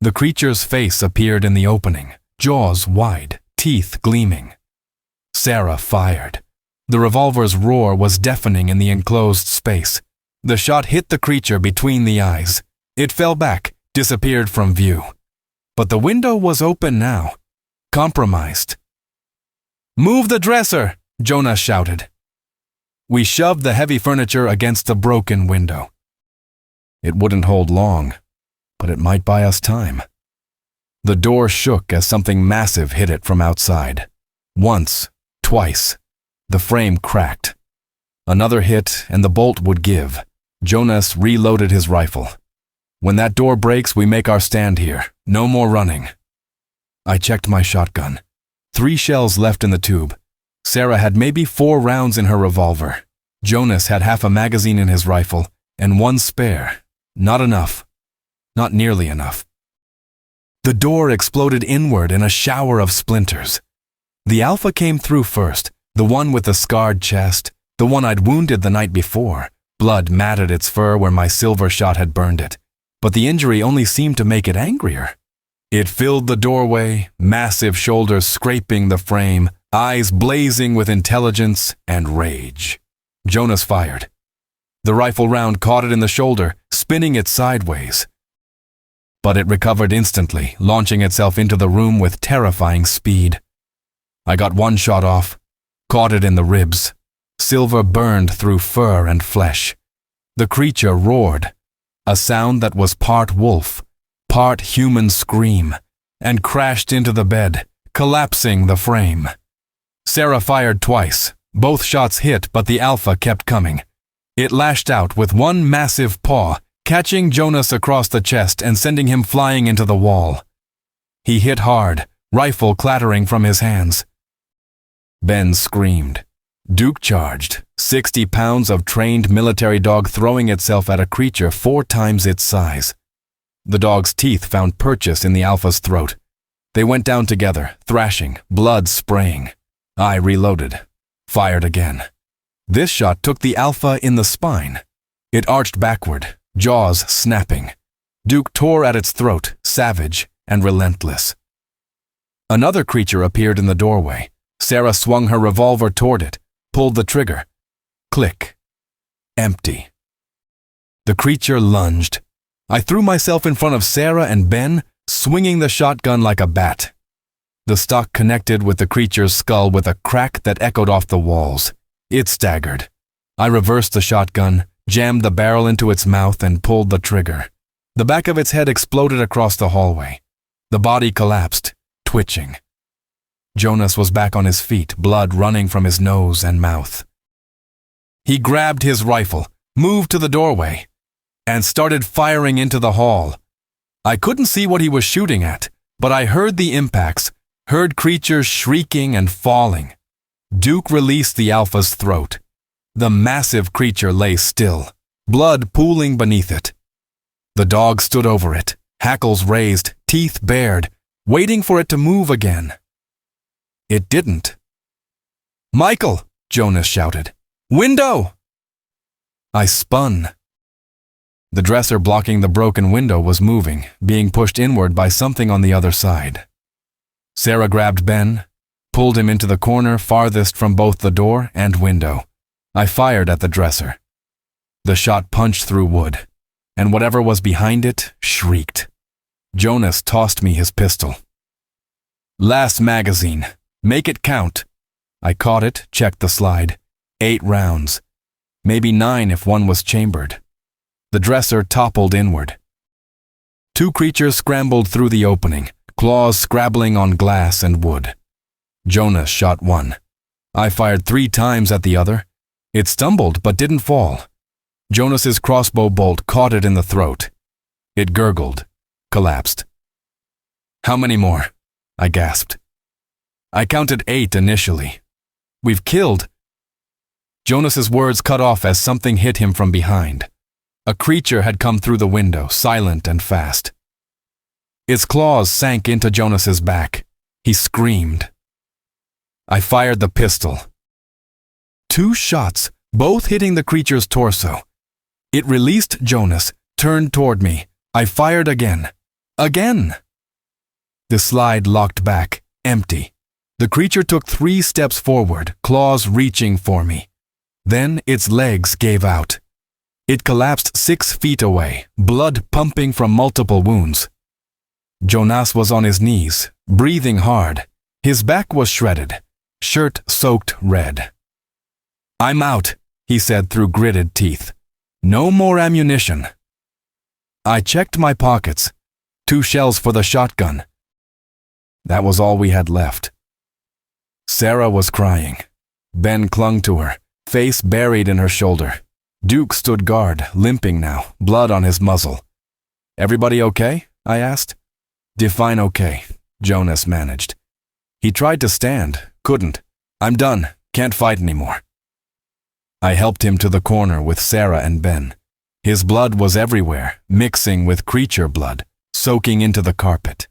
The creature's face appeared in the opening, jaws wide, teeth gleaming. Sarah fired. The revolver's roar was deafening in the enclosed space. The shot hit the creature between the eyes. It fell back, disappeared from view. But the window was open now, compromised. "Move the dresser!" Jonas shouted. We shoved the heavy furniture against the broken window. It wouldn't hold long, but it might buy us time. The door shook as something massive hit it from outside. Once, twice. The frame cracked. Another hit and the bolt would give. Jonas reloaded his rifle. "When that door breaks, we make our stand here. No more running." I checked my shotgun. 3 shells left in the tube. Sarah had maybe 4 rounds in her revolver. Jonas had half a magazine in his rifle, and 1 spare. Not enough. Not nearly enough. The door exploded inward in a shower of splinters. The Alpha came through first, the one with the scarred chest, the one I'd wounded the night before. Blood matted its fur where my silver shot had burned it. But the injury only seemed to make it angrier. It filled the doorway, massive shoulders scraping the frame, eyes blazing with intelligence and rage. Jonas fired. The rifle round caught it in the shoulder, spinning it sideways. But it recovered instantly, launching itself into the room with terrifying speed. I got 1 shot off, caught it in the ribs. Silver burned through fur and flesh. The creature roared, a sound that was part wolf, part human scream, and crashed into the bed, collapsing the frame. Sarah fired twice. Both shots hit, but the Alpha kept coming. It lashed out with 1 massive paw, catching Jonas across the chest and sending him flying into the wall. He hit hard, rifle clattering from his hands. Ben screamed. Duke charged, 60 pounds of trained military dog throwing itself at a creature 4 times its size. The dog's teeth found purchase in the Alpha's throat. They went down together, thrashing, blood spraying. I reloaded, fired again. This shot took the Alpha in the spine. It arched backward, jaws snapping. Duke tore at its throat, savage and relentless. Another creature appeared in the doorway. Sarah swung her revolver toward it, pulled the trigger. Click. Empty. The creature lunged. I threw myself in front of Sarah and Ben, swinging the shotgun like a bat. The stock connected with the creature's skull with a crack that echoed off the walls. It staggered. I reversed the shotgun, jammed the barrel into its mouth, and pulled the trigger. The back of its head exploded across the hallway. The body collapsed, twitching. Jonas was back on his feet, blood running from his nose and mouth. He grabbed his rifle, moved to the doorway, and started firing into the hall. I couldn't see what he was shooting at, but I heard the impacts, heard creatures shrieking and falling. Duke released the Alpha's throat. The massive creature lay still, blood pooling beneath it. The dog stood over it, hackles raised, teeth bared, waiting for it to move again. It didn't. "Michael!" Jonas shouted. "Window!" I spun. The dresser blocking the broken window was moving, being pushed inward by something on the other side. Sarah grabbed Ben, pulled him into the corner farthest from both the door and window. I fired at the dresser. The shot punched through wood, and whatever was behind it shrieked. Jonas tossed me his pistol. "Last magazine. Make it count." I caught it, checked the slide. 8 rounds. Maybe 9 if one was chambered. The dresser toppled inward. 2 creatures scrambled through the opening, claws scrabbling on glass and wood. Jonas shot one. I fired 3 times at the other. It stumbled but didn't fall. Jonas's crossbow bolt caught it in the throat. It gurgled, collapsed. "How many more?" I gasped. "I counted 8 initially. We've killed—" Jonas's words cut off as something hit him from behind. A creature had come through the window, silent and fast. Its claws sank into Jonas's back. He screamed. I fired the pistol. 2 shots, both hitting the creature's torso. It released Jonas, turned toward me. I fired again. Again! The slide locked back, empty. The creature took 3 steps forward, claws reaching for me. Then its legs gave out. It collapsed 6 feet away, blood pumping from multiple wounds. Jonas was on his knees, breathing hard. His back was shredded, shirt soaked red. "I'm out," he said through gritted teeth. "No more ammunition." I checked my pockets. 2 shells for the shotgun. That was all we had left. Sarah was crying. Ben clung to her, face buried in her shoulder. Duke stood guard, limping now, blood on his muzzle. "Everybody okay?" I asked. "Define okay," Jonas managed. He tried to stand, couldn't. "I'm done, can't fight anymore." I helped him to the corner with Sarah and Ben. His blood was everywhere, mixing with creature blood, soaking into the carpet.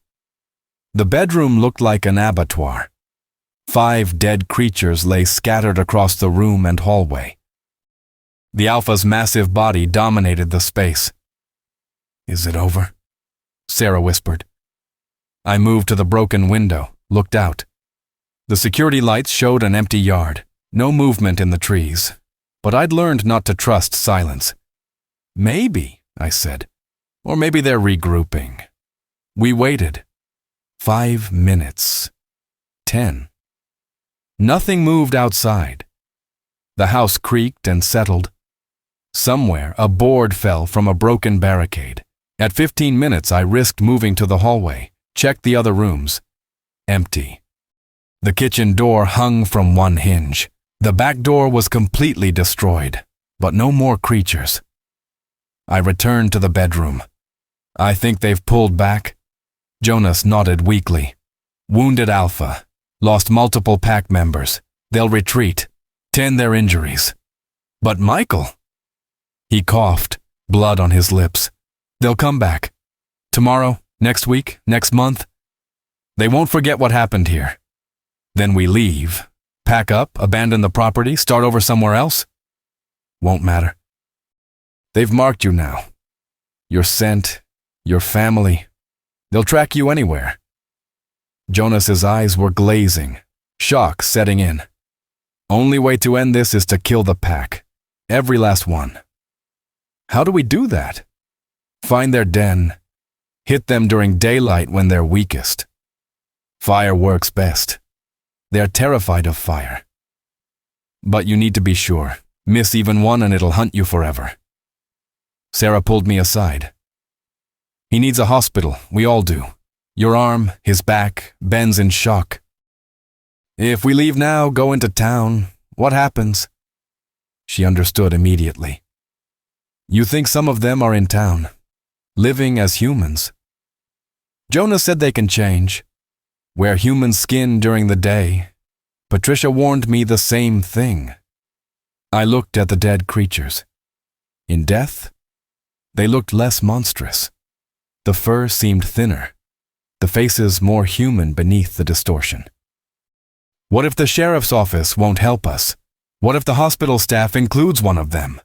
The bedroom looked like an abattoir. 5 dead creatures lay scattered across the room and hallway. The Alpha's massive body dominated the space. "Is it over?" Sarah whispered. I moved to the broken window, looked out. The security lights showed an empty yard, no movement in the trees, but I'd learned not to trust silence. "Maybe," I said, "or maybe they're regrouping." We waited. 5 minutes. 10. Nothing moved outside. The house creaked and settled. Somewhere, a board fell from a broken barricade. At 15 minutes, I risked moving to the hallway, checked the other rooms. Empty. The kitchen door hung from one hinge. The back door was completely destroyed, but no more creatures. I returned to the bedroom. "I think they've pulled back." Jonas nodded weakly. "Wounded Alpha. Lost multiple pack members. They'll retreat. Tend their injuries." "But Michael—" He coughed, blood on his lips. "They'll come back. Tomorrow, next week, next month. They won't forget what happened here. Then we leave. Pack up, abandon the property, start over somewhere else? Won't matter. They've marked you now. You're sent, your family. They'll track you anywhere." Jonas's eyes were glazing, shock setting in. "Only way to end this is to kill the pack. Every last one." "How do we do that?" "Find their den. Hit them during daylight when they're weakest. Fire works best. They're terrified of fire. But you need to be sure. Miss even one and it'll hunt you forever." Sarah pulled me aside. "He needs a hospital, we all do. Your arm, his back, Ben's in shock. If we leave now, go into town, what happens?" She understood immediately. "You think some of them are in town, living as humans. Jonas said they can change. Wear human skin during the day. Patricia warned me the same thing." I looked at the dead creatures. In death, they looked less monstrous. The fur seemed thinner, the faces more human beneath the distortion. What if the sheriff's office won't help us? What if the hospital staff includes one of them?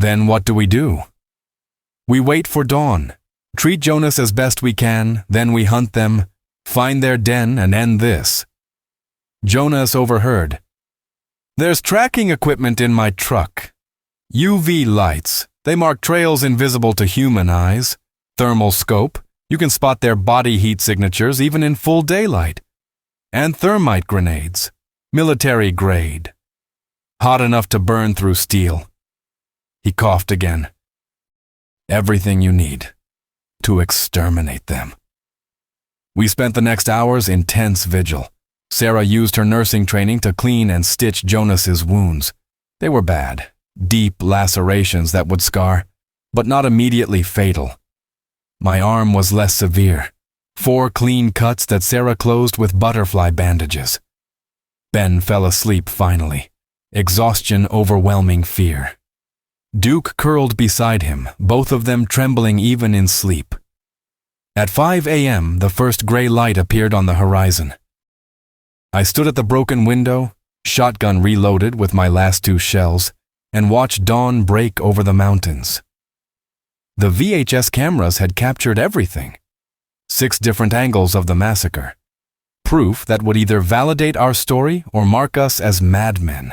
Then what do we do? We wait for dawn, treat Jonas as best we can, then we hunt them, find their den and end this. Jonas overheard. "There's tracking equipment in my truck. UV lights. They mark trails invisible to human eyes. Thermal scope. You can spot their body heat signatures even in full daylight. And thermite grenades. Military grade. Hot enough to burn through steel." He coughed again. "Everything you need to exterminate them." We spent the next hours in tense vigil. Sarah used her nursing training to clean and stitch Jonas's wounds. They were bad, deep lacerations that would scar, but not immediately fatal. My arm was less severe. 4 clean cuts that Sarah closed with butterfly bandages. Ben fell asleep finally, exhaustion overwhelming fear. Duke curled beside him, both of them trembling even in sleep. At 5 a.m., the first gray light appeared on the horizon. I stood at the broken window, shotgun reloaded with my last 2 shells, and watched dawn break over the mountains. The VHS cameras had captured everything. 6 different angles of the massacre. Proof that would either validate our story or mark us as madmen.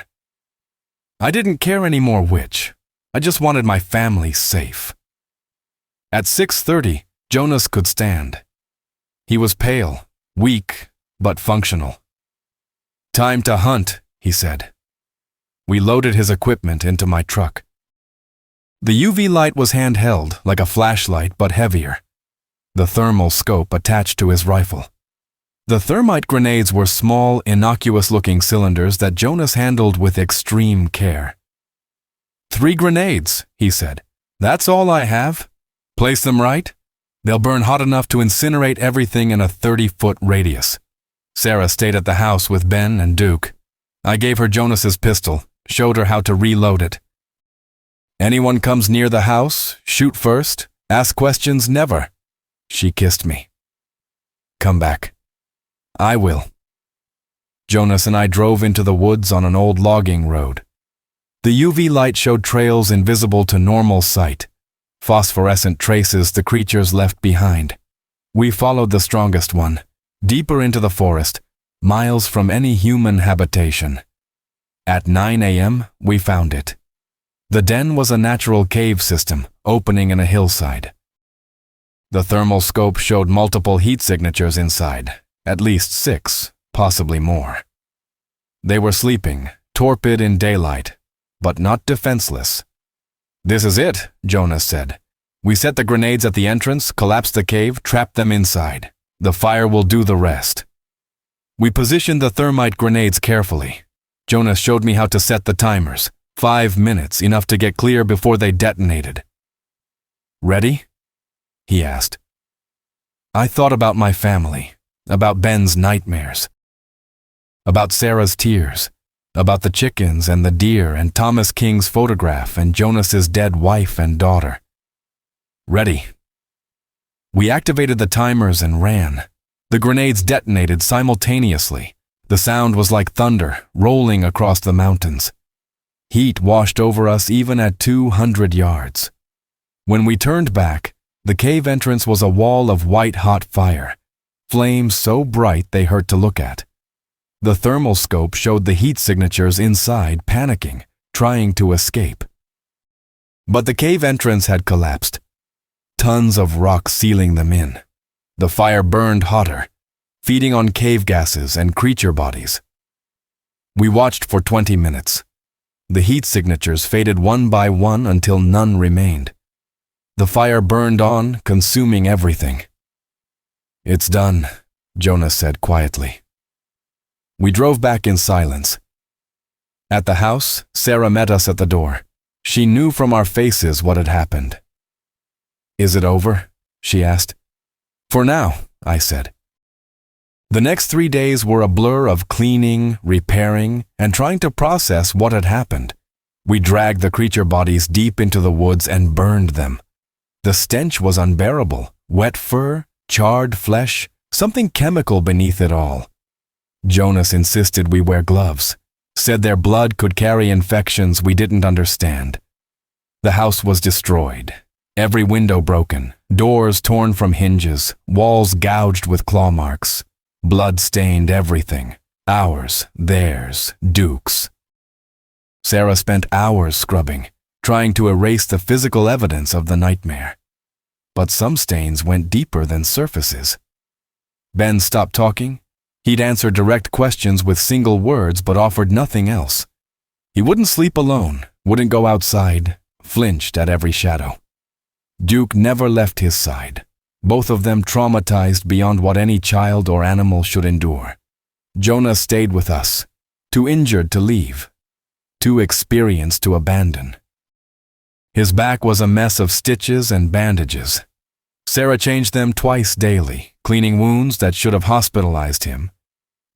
I didn't care anymore which. I just wanted my family safe. At 6:30, Jonas could stand. He was pale, weak, but functional. "Time to hunt," he said. We loaded his equipment into my truck. The UV light was handheld, like a flashlight, but heavier. The thermal scope attached to his rifle. The thermite grenades were small, innocuous-looking cylinders that Jonas handled with extreme care. 3 grenades, he said. "That's all I have. Place them right. They'll burn hot enough to incinerate everything in a 30-foot radius." Sarah stayed at the house with Ben and Duke. I gave her Jonas's pistol, showed her how to reload it. "Anyone comes near the house, shoot first, ask questions never." She kissed me. "Come back." "I will." Jonas and I drove into the woods on an old logging road. The UV light showed trails invisible to normal sight, phosphorescent traces the creatures left behind. We followed the strongest one, deeper into the forest, miles from any human habitation. At 9 a.m., we found it. The den was a natural cave system, opening in a hillside. The thermal scope showed multiple heat signatures inside, at least 6, possibly more. They were sleeping, torpid in daylight, but not defenseless. "This is it," Jonas said. "We set the grenades at the entrance, collapse the cave, trap them inside. The fire will do the rest." We positioned the thermite grenades carefully. Jonas showed me how to set the timers. 5 minutes, enough to get clear before they detonated. "Ready?" he asked. I thought about my family, about Ben's nightmares, about Sarah's tears, about the chickens and the deer and Thomas King's photograph and Jonas's dead wife and daughter. "Ready." We activated the timers and ran. The grenades detonated simultaneously. The sound was like thunder rolling across the mountains. Heat washed over us even at 200 yards. When we turned back, the cave entrance was a wall of white-hot fire, flames so bright they hurt to look at. The thermal scope showed the heat signatures inside panicking, trying to escape. But the cave entrance had collapsed. Tons of rock sealing them in. The fire burned hotter, feeding on cave gases and creature bodies. We watched for 20 minutes. The heat signatures faded one by one until none remained. The fire burned on, consuming everything. "It's done," Jonas said quietly. We drove back in silence. At the house, Sarah met us at the door. She knew from our faces what had happened. "Is it over?" she asked. "For now," I said. The next 3 days were a blur of cleaning, repairing, and trying to process what had happened. We dragged the creature bodies deep into the woods and burned them. The stench was unbearable, wet fur, charred flesh, something chemical beneath it all. Jonas insisted we wear gloves, said their blood could carry infections we didn't understand. The house was destroyed, every window broken, doors torn from hinges, walls gouged with claw marks. Blood stained everything. Ours, theirs, Duke's. Sarah spent hours scrubbing, trying to erase the physical evidence of the nightmare. But some stains went deeper than surfaces. Ben stopped talking. He'd answer direct questions with single words but offered nothing else. He wouldn't sleep alone, wouldn't go outside, flinched at every shadow. Duke never left his side, both of them traumatized beyond what any child or animal should endure. Jonah stayed with us, too injured to leave, too experienced to abandon. His back was a mess of stitches and bandages. Sarah changed them twice daily, cleaning wounds that should have hospitalized him.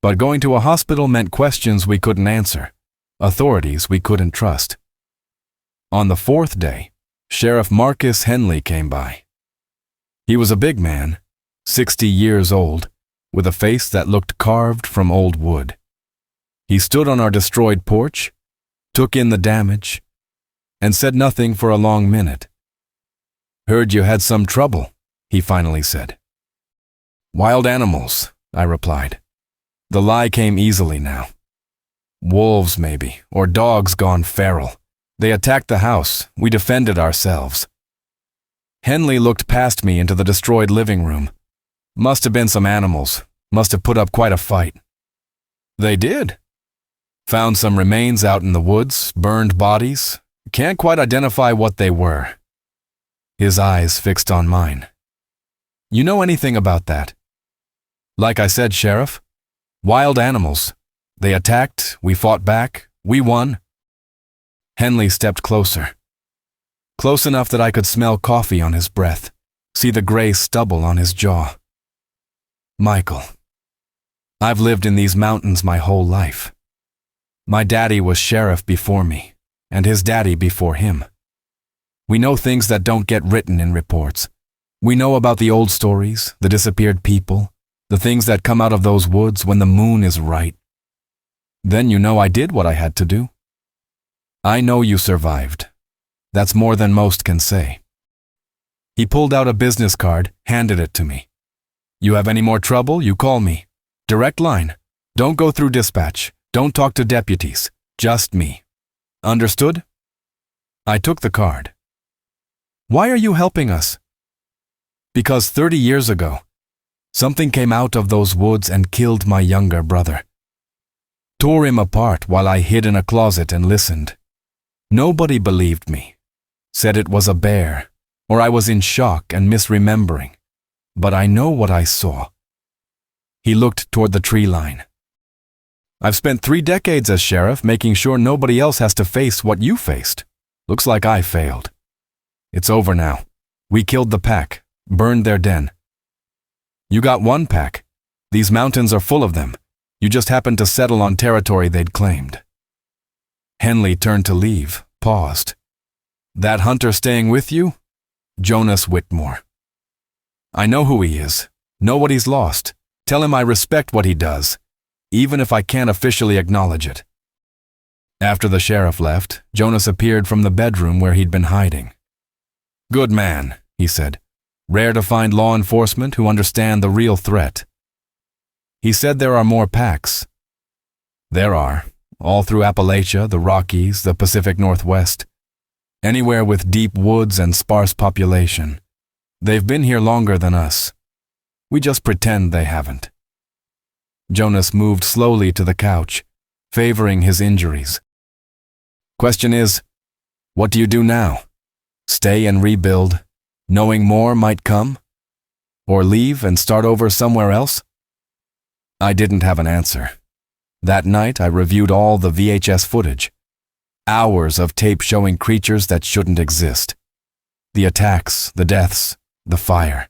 But going to a hospital meant questions we couldn't answer, authorities we couldn't trust. On the fourth day, Sheriff Marcus Henley came by. He was a big man, 60 years old, with a face that looked carved from old wood. He stood on our destroyed porch, took in the damage, and said nothing for a long minute. "Heard you had some trouble," he finally said. "Wild animals," I replied. The lie came easily now. "Wolves, maybe, or dogs gone feral. They attacked the house. We defended ourselves." Henley looked past me into the destroyed living room. "Must have been some animals. Must have put up quite a fight." "They did. Found some remains out in the woods, burned bodies. Can't quite identify what they were." His eyes fixed on mine. "You know anything about that?" "Like I said, Sheriff. Wild animals. They attacked, we fought back, we won." Henley stepped closer. Close enough that I could smell coffee on his breath, see the gray stubble on his jaw. "Michael, I've lived in these mountains my whole life. My daddy was sheriff before me, and his daddy before him. We know things that don't get written in reports. We know about the old stories, the disappeared people, the things that come out of those woods when the moon is right. Then you know I did what I had to do. I know you survived. That's more than most can say." He pulled out a business card, handed it to me. "You have any more trouble, you call me. Direct line. Don't go through dispatch. Don't talk to deputies. Just me. Understood?" I took the card. "Why are you helping us?" "Because 30 years ago, something came out of those woods and killed my younger brother. Tore him apart while I hid in a closet and listened. Nobody believed me. Said it was a bear, or I was in shock and misremembering. But I know what I saw." He looked toward the tree line. "I've spent 3 decades as sheriff making sure nobody else has to face what you faced. Looks like I failed. It's over now. We killed the pack, burned their den. You got one pack. These mountains are full of them. You just happened to settle on territory they'd claimed." Henley turned to leave, paused. "That hunter staying with you? Jonas Whitmore. I know who he is, know what he's lost. Tell him I respect what he does, even if I can't officially acknowledge it." After the sheriff left, Jonas appeared from the bedroom where he'd been hiding. "Good man," he said. "Rare to find law enforcement who understand the real threat." He said there are more packs. There are, all through Appalachia, the Rockies, the Pacific Northwest. Anywhere with deep woods and sparse population. They've been here longer than us. We just pretend they haven't. Jonas moved slowly to the couch, favoring his injuries. "Question is, what do you do now? Stay and rebuild, knowing more might come? Or leave and start over somewhere else?" I didn't have an answer. That night I reviewed all the VHS footage. Hours of tape showing creatures that shouldn't exist. The attacks, the deaths, the fire.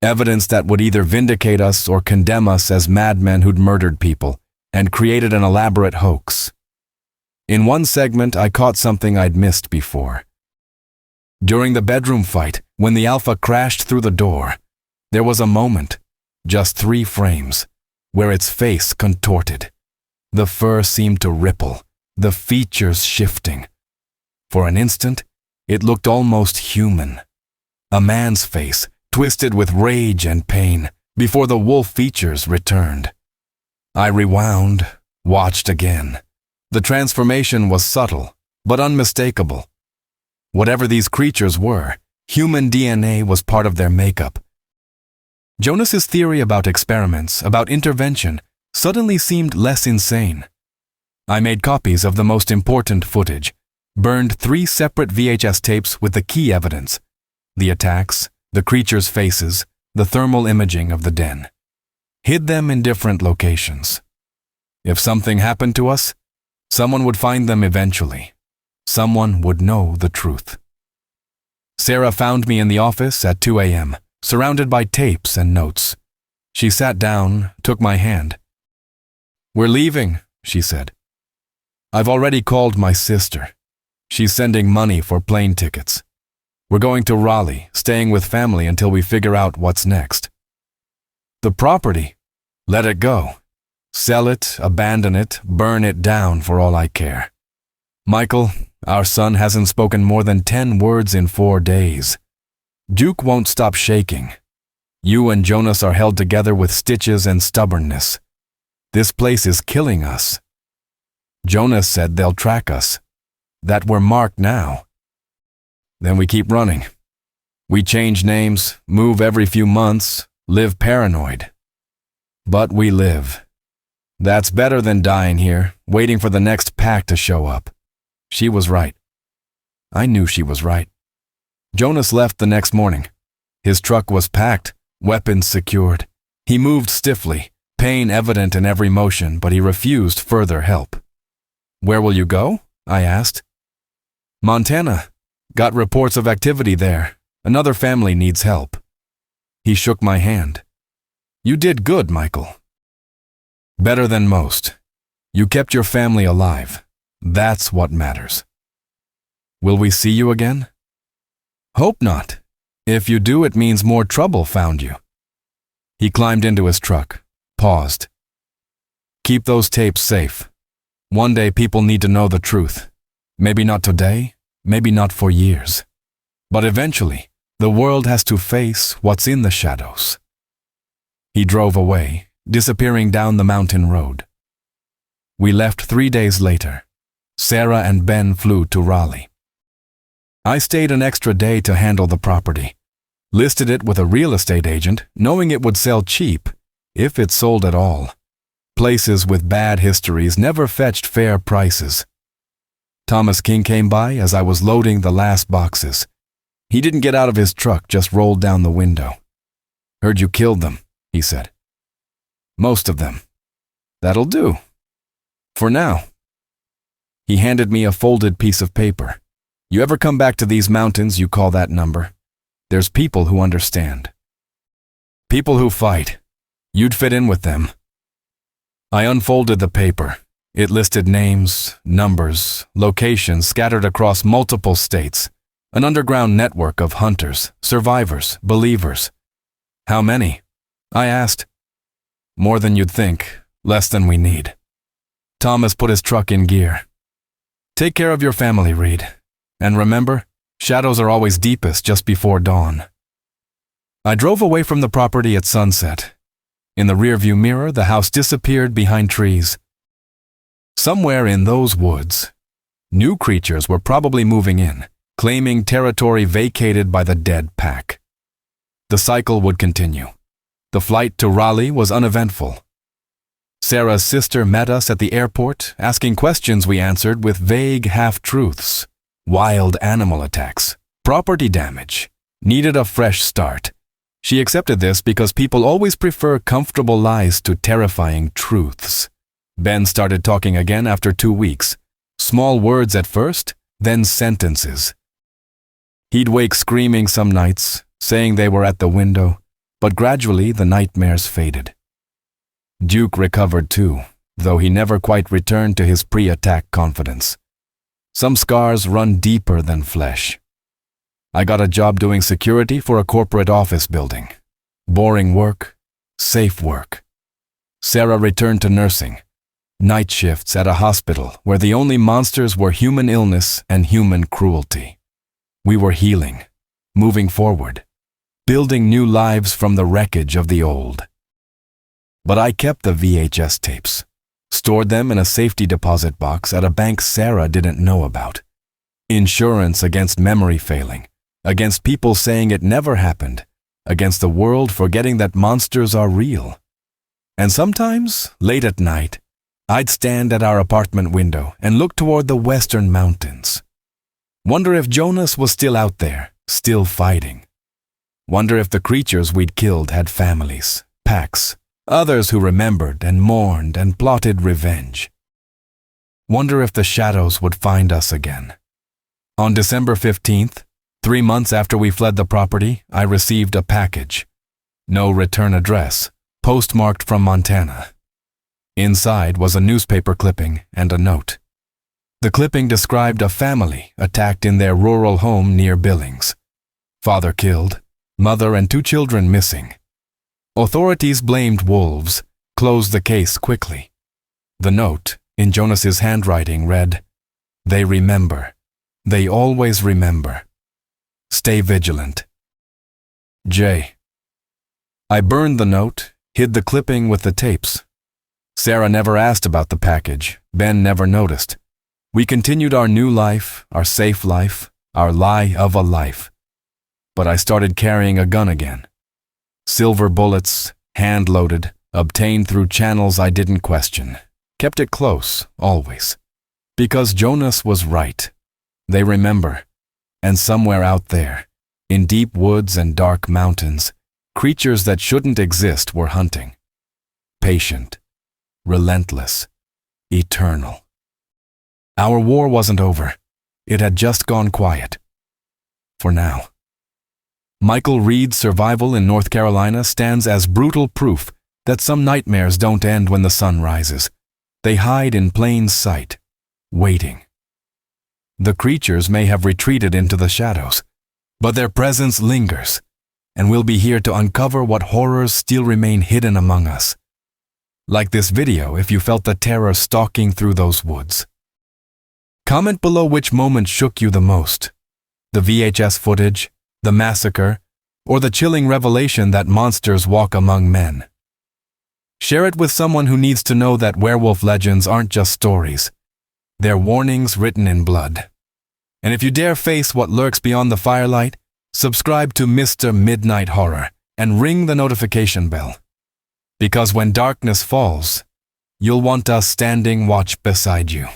Evidence that would either vindicate us or condemn us as madmen who'd murdered people and created an elaborate hoax. In one segment, I caught something I'd missed before. During the bedroom fight, when the Alpha crashed through the door, there was a moment, just 3 frames, where its face contorted. The fur seemed to ripple, the features shifting. For an instant, it looked almost human. A man's face, twisted with rage and pain, before the wolf features returned. I rewound, watched again. The transformation was subtle, but unmistakable. Whatever these creatures were, human DNA was part of their makeup. Jonas's theory about experiments, about intervention, suddenly seemed less insane. I made copies of the most important footage, burned 3 separate VHS tapes with the key evidence: the attacks, the creatures' faces, the thermal imaging of the den. Hid them in different locations. If something happened to us, someone would find them eventually. Someone would know the truth. Sarah found me in the office at 2 a.m., surrounded by tapes and notes. She sat down, took my hand. "We're leaving," she said. "I've already called my sister. She's sending money for plane tickets. We're going to Raleigh, staying with family until we figure out what's next. The property, let it go. Sell it, abandon it, burn it down for all I care. Michael, our son hasn't spoken more than 10 words in 4 days. Duke won't stop shaking. You and Jonas are held together with stitches and stubbornness. This place is killing us. Jonas said they'll track us, that we're marked now. Then we keep running. We change names, move every few months, live paranoid. But we live. That's better than dying here, waiting for the next pack to show up." She was right. I knew she was right. Jonas left the next morning. His truck was packed, weapons secured. He moved stiffly, pain evident in every motion, but he refused further help. "Where will you go?" I asked. "Montana. Got reports of activity there. Another family needs help." He shook my hand. "You did good, Michael. Better than most. You kept your family alive. That's what matters. Will we see you again?" "Hope not. If you do, it means more trouble found you." He climbed into his truck, paused. "Keep those tapes safe. One day people need to know the truth. Maybe not today, maybe not for years. But eventually, the world has to face what's in the shadows." He drove away, disappearing down the mountain road. We left 3 days later. Sarah and Ben flew to Raleigh. I stayed an extra day to handle the property. Listed it with a real estate agent, knowing it would sell cheap, if it sold at all. Places with bad histories never fetched fair prices. Thomas King came by as I was loading the last boxes. He didn't get out of his truck, just rolled down the window. "Heard you killed them," he said. "Most of them. That'll do. For now." He handed me a folded piece of paper. "You ever come back to these mountains, you call that number. There's people who understand. People who fight. You'd fit in with them." I unfolded the paper. It listed names, numbers, locations scattered across multiple states. An underground network of hunters, survivors, believers. "How many?" I asked. "More than you'd think, less than we need." Thomas put his truck in gear. "Take care of your family, Reed. And remember, shadows are always deepest just before dawn." I drove away from the property at sunset. In the rearview mirror, the house disappeared behind trees. Somewhere in those woods, new creatures were probably moving in, claiming territory vacated by the dead pack. The cycle would continue. The flight to Raleigh was uneventful. Sarah's sister met us at the airport, asking questions we answered with vague half-truths. Wild animal attacks, property damage, needed a fresh start. She accepted this because people always prefer comfortable lies to terrifying truths. Ben started talking again after 2 weeks. Small words at first, then sentences. He'd wake screaming some nights, saying they were at the window, but gradually the nightmares faded. Duke recovered too, though he never quite returned to his pre-attack confidence. Some scars run deeper than flesh. I got a job doing security for a corporate office building. Boring work, safe work. Sarah returned to nursing. Night shifts at a hospital where the only monsters were human illness and human cruelty. We were healing, moving forward, building new lives from the wreckage of the old. But I kept the VHS tapes, stored them in a safety deposit box at a bank Sarah didn't know about. Insurance against memory failing, against people saying it never happened, against the world forgetting that monsters are real. And sometimes, late at night, I'd stand at our apartment window and look toward the western mountains. Wonder if Jonas was still out there, still fighting. Wonder if the creatures we'd killed had families, packs, others who remembered and mourned and plotted revenge. Wonder if the shadows would find us again. On December 15th, 3 months after we fled the property, I received a package. No return address, postmarked from Montana. Inside was a newspaper clipping and a note. The clipping described a family attacked in their rural home near Billings. Father killed, mother and 2 children missing. Authorities blamed wolves, closed the case quickly. The note, in Jonas's handwriting, read, "They remember. They always remember. Stay vigilant. J." I burned the note, hid the clipping with the tapes. Sarah never asked about the package. Ben never noticed. We continued our new life, our safe life, our lie of a life. But I started carrying a gun again. Silver bullets, hand-loaded, obtained through channels I didn't question. Kept it close, always. Because Jonas was right. They remember. And somewhere out there, in deep woods and dark mountains, creatures that shouldn't exist were hunting. Patient, relentless, eternal. Our war wasn't over. It had just gone quiet. For now. Michael Reed's survival in North Carolina stands as brutal proof that some nightmares don't end when the sun rises. They hide in plain sight, waiting. The creatures may have retreated into the shadows, but their presence lingers, and we'll be here to uncover what horrors still remain hidden among us. Like this video if you felt the terror stalking through those woods. Comment below which moment shook you the most. The VHS footage, the massacre, or the chilling revelation that monsters walk among men. Share it with someone who needs to know that werewolf legends aren't just stories. They're warnings written in blood. And if you dare face what lurks beyond the firelight, subscribe to Mr. Midnight Horror and ring the notification bell. Because when darkness falls, you'll want us standing watch beside you.